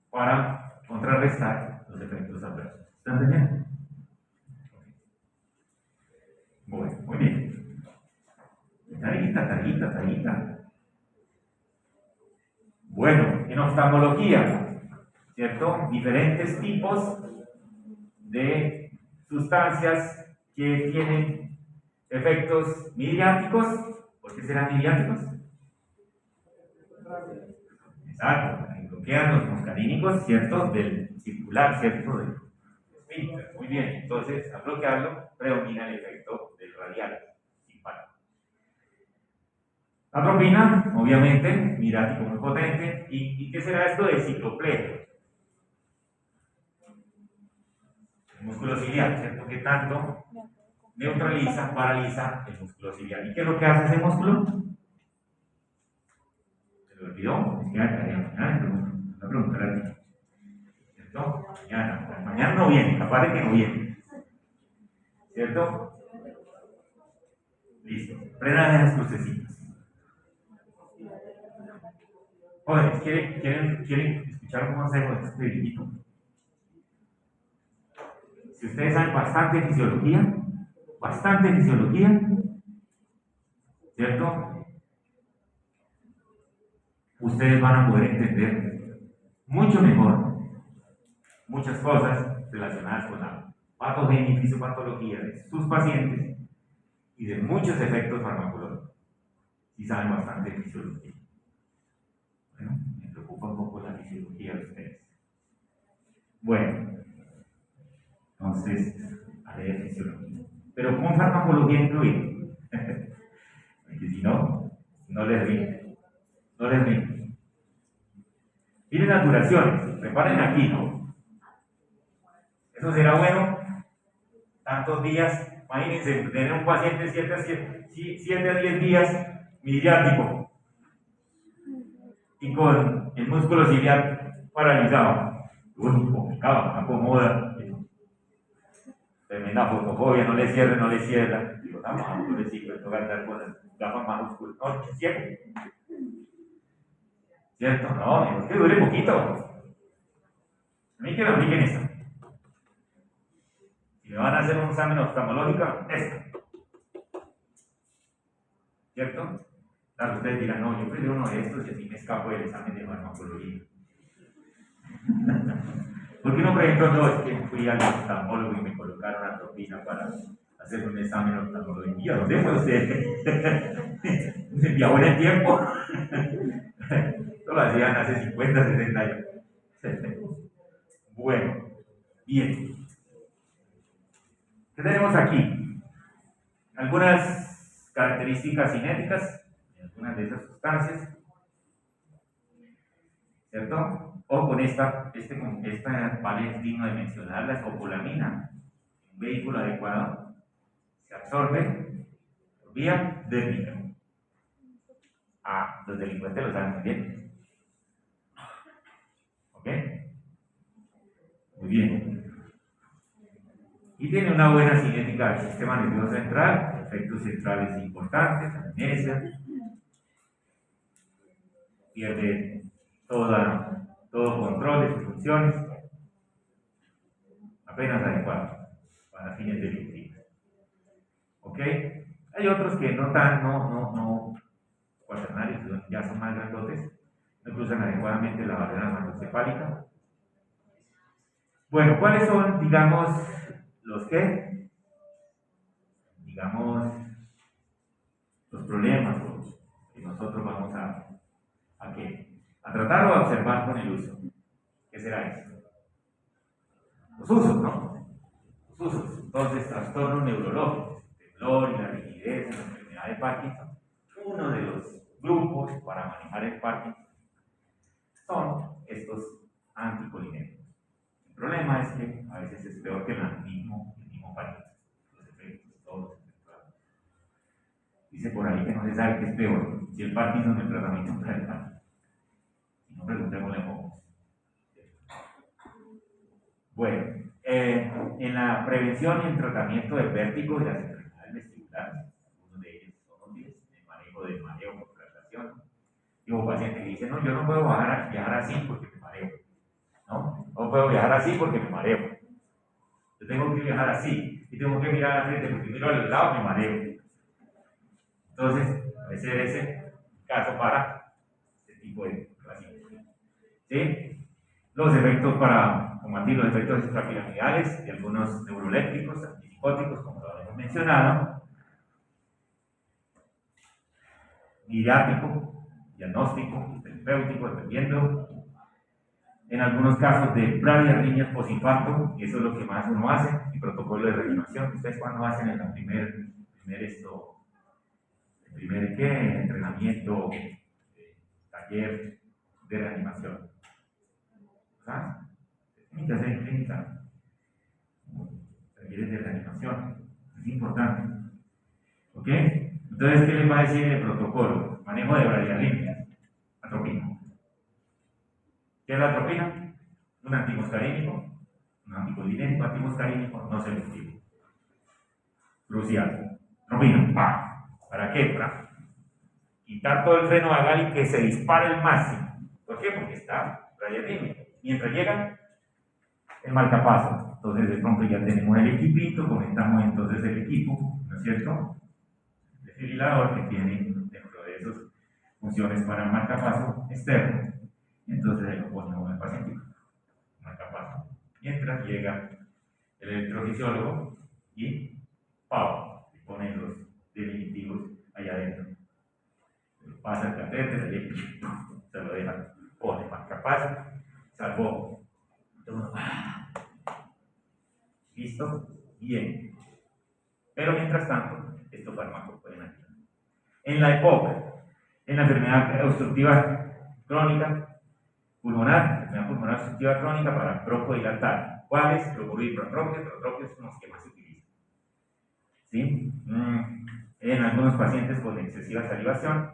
Para contrarrestar los efectos adversos. ¿Están entendiendo? Bueno, muy bien. Tarita. Bueno, en oftalmología, ¿cierto? Diferentes tipos de sustancias que tienen efectos midriáticos. ¿Por qué serán midriáticos? Exacto, bloquean los muscarínicos, ¿cierto? Del circular, ¿cierto? Del esfínter. Muy bien, entonces al bloquearlo predomina el efecto del radial simpático. Atropina, obviamente, midriático muy potente. ¿Y qué será esto de cicloplero? El músculo ciliar, ¿cierto? Que tanto neutraliza, paraliza el músculo ciliar. ¿Y qué es lo que hace ese músculo? ¿Se lo olvidó? Es que mañana me preguntaré a ti. ¿Cierto? Mañana no viene, capaz de que no viene. ¿Cierto? Listo. Frenan las crucecitas. Jóvenes, ¿quieren escuchar un consejo de este divino? Si ustedes saben bastante fisiología, ¿cierto? Ustedes van a poder entender mucho mejor muchas cosas relacionadas con la patogenia y fisiopatología de sus pacientes y de muchos efectos farmacológicos, si saben bastante de fisiología. Bueno, me preocupa un poco la fisiología de ustedes. Bueno, entonces, a leer fisiología. Pero con farmacología incluida. Porque si no, no les rinde. Miren las duraciones, preparen aquí, ¿no? Eso será bueno, tantos días. Imagínense, tener un paciente 7 a 10 días midriático y con el músculo ciliar paralizado. Uy, complicado, no acomoda. Tremenda fotofobia, no le cierra. Digo, no le sigo, tengo que andar con las gafas más oscuras. No, es ciego. ¿Cierto? No, mejor que dure poquito. A mí que me apliquen esta. Si me van a hacer un examen oftalmológico, esta. ¿Cierto? Claro, ustedes dirán, no, yo prefiero uno de estos y así me escapo del examen de farmacología. ¿Por qué no, por ejemplo, no? Es que fui al oftalmólogo y me colocaron atropina para hacer un examen de oftalmología. ¿Dónde fue usted? ¿Viajó en el tiempo? Esto lo hacían hace 50, 60 años. Bueno, bien. ¿Qué tenemos aquí? Algunas características cinéticas de algunas de esas sustancias, ¿cierto? O con esta vale es digno de mencionar, la escopolamina. Un vehículo adecuado se absorbe por vía dérmica. Los delincuentes lo saben muy bien. ¿Ok? Muy bien. Y tiene una buena cinética del sistema nervioso central, efectos centrales importantes, amnesia, pierde todo control de sus funciones, apenas adecuado para fines delictivos. ¿Ok? Hay otros que no cuaternarios, ya son más grandotes, no cruzan adecuadamente la barrera hematocefálica. Bueno, ¿cuáles son, digamos, los problemas que nosotros vamos a tratar o a observar con el uso? ¿Qué será eso? Los usos, ¿no? Los usos. Entonces, trastornos neurológicos, el temblor y la rigidez en la enfermedad de Parkinson. Uno de los grupos para manejar el Parkinson son estos anticolinérgicos. El problema es que a veces es peor que el mismo Parkinson. Los efectos, todos efectuados. Dice por ahí que no se sabe qué es peor, si el Parkinson o el tratamiento para el Parkinson. Si no, preguntémosle a Focus. Bueno, en la prevención y el tratamiento del vértigo y las enfermedades vestibulares, uno de ellos son útiles, el manejo del mareo por traslación. Digo, paciente que dice, no, yo no puedo viajar así porque me mareo. No puedo viajar así porque me mareo. Yo tengo que viajar así y tengo que mirar a la frente porque miro al lado y me mareo. Entonces, puede ser ese caso para este tipo de clasificación. ¿Sí? Los efectos para combatir los efectos extrapiramidales y algunos neurolépticos, antipsicóticos, como lo hemos mencionado. Didáctico, diagnóstico, terapéutico, dependiendo. En algunos casos de bradiarritmias postinfarto, y eso es lo que más uno hace, el protocolo de reanimación. ¿Ustedes cuándo hacen el primer entrenamiento, taller de reanimación? ¿Sabes? Tienen que hacer en clínica talleres de reanimación, es importante. ¿Ok? Entonces, ¿qué les va a decir el protocolo? Manejo de bradiarritmias, atropina. ¿Qué es la atropina? Un antimuscarínico, un anticolinérgico, antimuscarínico no selectivo. Crucial. Atropina, ¡pam! ¿Para qué? Para quitar todo el freno vagal y que se dispare el máximo. ¿Por qué? Porque está bradiarritmia. Mientras llega el marcapaso. Entonces, de pronto ya tenemos el equipito, comentamos entonces el equipo, ¿no es cierto? El desfibrilador que tiene dentro de esas funciones para el marcapaso externo. Entonces, lo ponemos en el paciente, marcapaso. Mientras llega el electrofisiólogo y ¡pau! Le pone los definitivos allá adentro. Pasa el catéter, se lo deja, pone marcapaso, salvó. ¿Listo? Bien. Pero mientras tanto, estos fármacos pueden ayudar. En la EPOC, en la enfermedad obstructiva crónica pulmonar, enfermedad pulmonar obstructiva crónica para broncodilatar. ¿Cuáles? Procurrir protropios son los que más se utilizan. ¿Sí? En algunos pacientes con excesiva salivación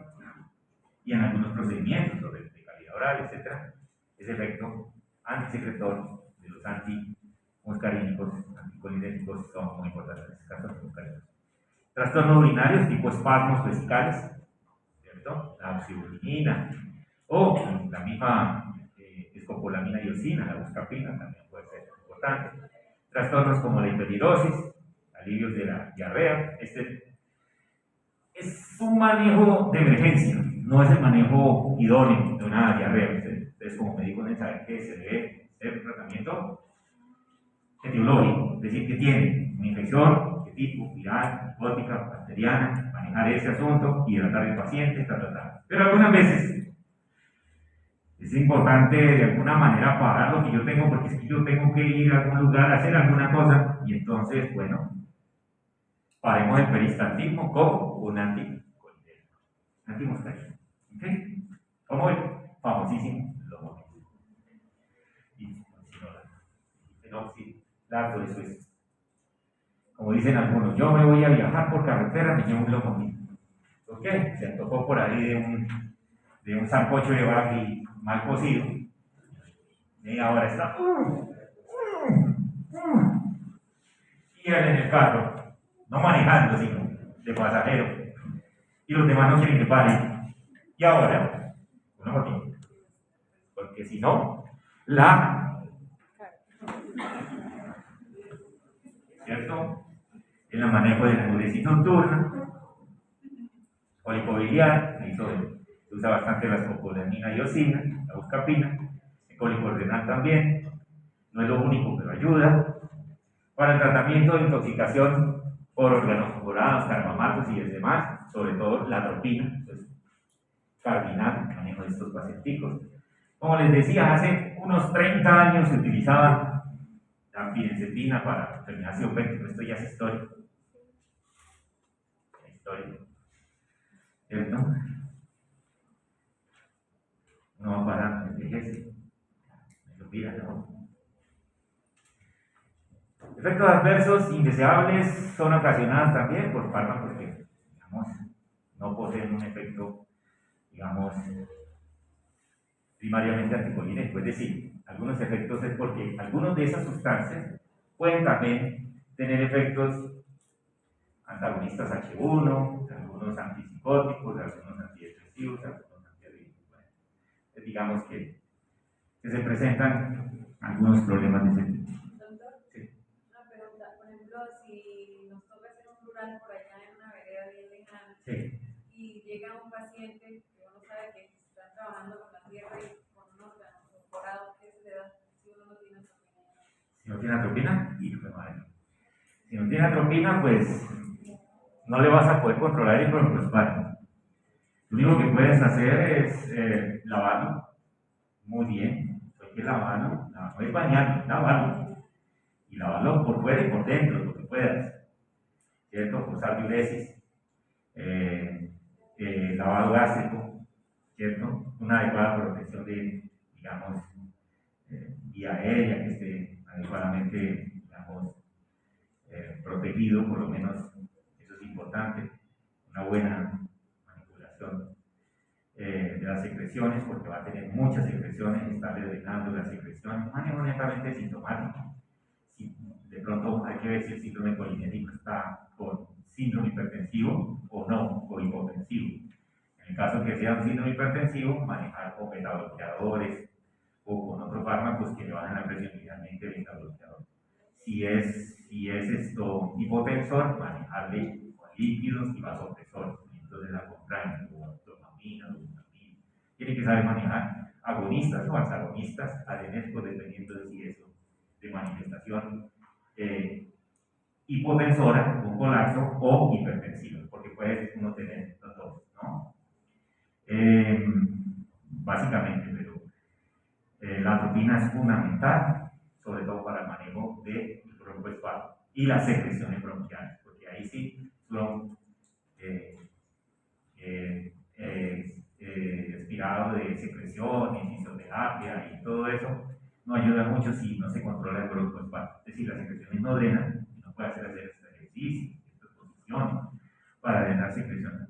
y en algunos procedimientos de calidad oral, etc. Ese efecto antisecretor de los antimuscarínicos, anticolinérgicos son muy importantes en este caso antimuscarínicos. Trastornos urinarios tipo espasmos vesicales, ¿cierto? La oxybulinina o la misma escopolamina y iosina, la buscapina también puede ser importante. Trastornos como la hipertirosis, alivios de la diarrea. Este es un manejo de emergencia, no es el manejo idóneo de una diarrea. Ustedes como médicos deben saber que se debe hacer un tratamiento etiológico, es decir, que tiene una infección de tipo viral, micótica, bacteriana, manejar ese asunto, hidratar al paciente, Pero algunas veces es es importante de alguna manera parar lo que yo tengo, porque es que yo tengo que ir a algún lugar a hacer alguna cosa, y entonces, bueno, paremos el peristaltismo como un antimoscarín. ¿Ok? Como el famosísimo lomotil. Y fenoxilato, eso es. Como dicen algunos, yo me voy a viajar por carretera, me llevo un lomotil. ¿Por qué? Se antojó por ahí de un sancocho de vaca mal cocido. Y ahora está. Y él en el carro, no manejando, sino de pasajero. Y los demás no quieren que pare. Y ahora, un motivo. Porque si no, ¿cierto? En el manejo de la enuresis nocturna, cólico biliar, se usa bastante la escopolamina y iosina, la buscapina, el cólico renal también, no es lo único, pero ayuda. Para el tratamiento de intoxicación por organoclorados, carbamatos y demás, sobre todo la atropina, pues, cardinal, el manejo de estos pacienticos. Como les decía, hace unos 30 años se utilizaba la pirencepina para enfermedad ciopética, esto ya es historia. ¿Cierto? No va a parar, envejece. Me lo pida, ¿no? Efectos adversos indeseables son ocasionados también por fármacos que, digamos, no poseen un efecto, digamos, primariamente anticolinérgico. Es decir, algunos efectos es porque algunos de esas sustancias pueden también tener efectos antagonistas H1, algunos antipsicóticos, algunos antidepresivos, algunos antiadictivos. Digamos que se presentan algunos problemas de ese tipo. Doctor, sí. Una pregunta, por ejemplo, si nos toca hacer un plural por allá en una vereda bien lejana, sí, y llega un paciente que uno sabe que está trabajando con la tierra y con un órgano incorporado, ¿qué se le da si uno no tiene atropina? Si no tiene atropina, hijo de madre. Si no tiene atropina, pues no le vas a poder controlar el broncoespasmo. Lo único que puedes hacer es lavarlo muy bien. Hay que lavarlo, no es bañarlo, lavarlo. Y lavarlo por fuera y por dentro, lo que puedas. ¿Cierto? Usar diuresis, lavado gástrico, ¿cierto? Una adecuada protección de, digamos, vía aérea, que esté adecuadamente, digamos, protegido, por lo menos eso es importante. Una buena manipulación de las secreciones, porque va a tener muchas secreciones, está drenando las secreciones, manejo netamente sintomático. Si de pronto hay que ver si el síndrome colinérgico está con síndrome hipertensivo o no, o hipotensivo. En el caso que sea un síndrome hipertensivo, manejar con beta-bloqueadores o con otros fármacos que le bajan la presión, idealmente beta-bloqueador. Si es esto hipotensor, manejarle con líquidos y vasopresores. Entonces la contraen, o dopamina, o glutamina. Tiene que saber manejar agonistas o antagonistas, adenésicos, dependiendo de si eso de manifestación hipotensora, un colapso o hipertensiva, porque puede uno tener los dos, ¿no? Básicamente, pero la atropina es fundamental, sobre todo para el manejo del broncoespasmo y las secreciones bronquiales, porque ahí sí son expirado de secreciones, fisioterapia y todo eso no ayuda mucho si no se controla el broncoespasmo. Es decir, las secreciones no drenan y no puede hacer este ejercicio, estas posiciones para drenar secreciones.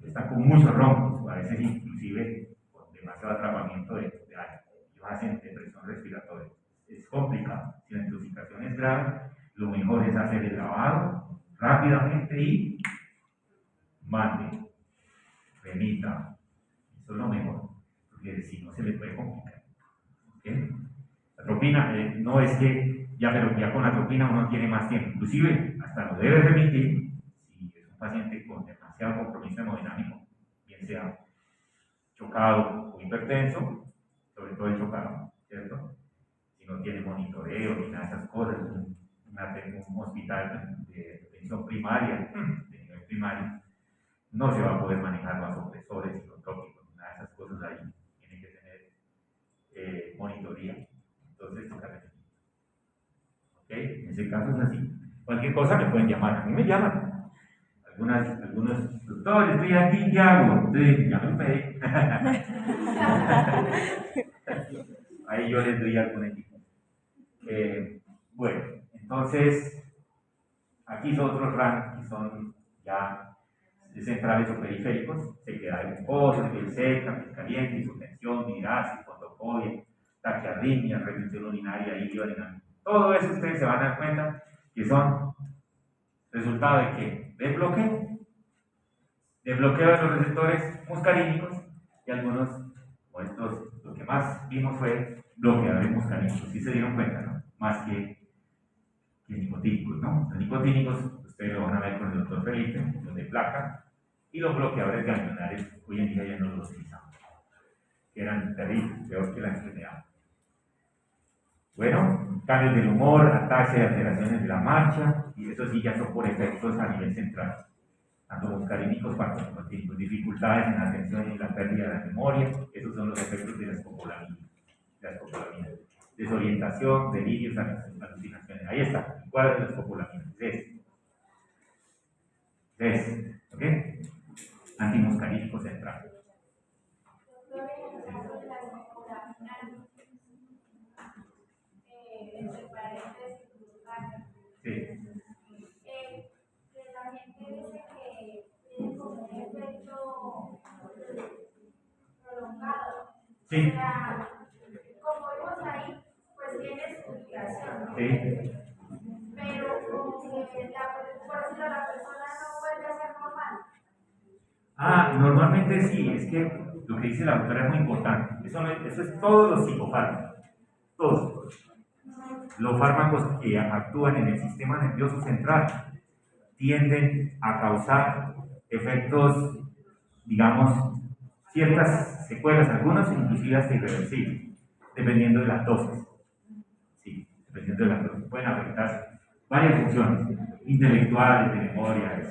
Están con muchos roncos, a veces inclusive con demasiado atrapamiento de aire. Ellos hacen depresión respiratoria. Es complicado. Si la intoxicación es grave, lo mejor es hacer el lavado rápidamente y mande, remita. Eso es lo mejor, porque si no se le puede complicar. ¿Okay? La atropina, no es que ya con la atropina uno tiene más tiempo, inclusive hasta lo debe remitir si es un paciente con demasiado compromiso hemodinámico, bien sea chocado o hipertenso, sobre todo el chocado, ¿cierto? Si no tiene monitoreo ni nada de esas cosas, un hospital de atención primaria, de nivel primario, no se va a poder manejar vasopresores, psicotrópicos, nada de esas cosas ahí. Tiene que tener en ese caso es así. Cualquier cosa me pueden llamar, a mí me llaman. Algunos doctores, estoy aquí, ¿qué hago? Entonces, llame un médico. Ahí yo les doy algún equipo. Bueno, entonces, aquí son otros rangos que son ya centrales o periféricos. Se queda en glucosa, piel seca, piel caliente, hipotensión, migrasis, fotofobia, taquiarritmia, retención urinaria, hígado. Todo eso ustedes se van a dar cuenta que son resultado de qué? De bloqueo de los receptores muscarínicos y algunos, o estos, lo que más vimos fue bloqueadores muscarínicos, si se dieron cuenta, ¿no? Más que nicotínicos, ¿no? Los nicotínicos, ustedes lo van a ver con el doctor Felipe, los de placa, y los bloqueadores ganglionares, hoy en día ya no los utilizamos, que eran terribles, peor que la enfermedad. Bueno, cambios del humor, ataxia y alteraciones de la marcha, y eso sí ya son por efectos a nivel central, tanto muscarínicos cuanto nicotínicos, dificultades en la atención y la pérdida de la memoria, esos son los efectos de la escopolamina. Desorientación, delirios, alucinaciones. Ahí está, el cuadro de la escopolamina. ¿Ok? Antimuscarínico central. Sí. Que la gente dice que tiene como un efecto prolongado. Sí. O sea, como vimos ahí, pues tiene su ubicación, ¿no? Sí. Pero como que por decirlo, la persona no vuelve a ser normal. Normalmente sí, es que lo que dice la doctora es muy importante. Eso es todos los psicofármacos. Todos. Los fármacos que actúan en el sistema nervioso central tienden a causar efectos, digamos, ciertas secuelas, algunos inclusive hasta irreversibles, dependiendo de las dosis. Sí, dependiendo de las dosis. Pueden afectar varias funciones, intelectuales, de memoria, etc.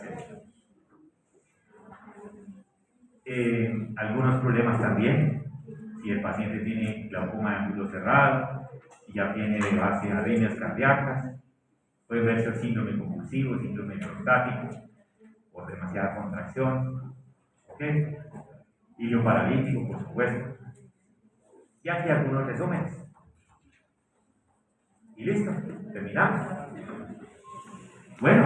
Algunos problemas también, si el paciente tiene glaucoma de ángulo cerrado, si ya tiene de base arritmias cardíacas, puede verse síndrome convulsivo, síndrome prostático, por demasiada contracción, ¿ok? Hilo paralítico, por supuesto. Y aquí algunos resúmenes. Y listo, terminamos. Bueno.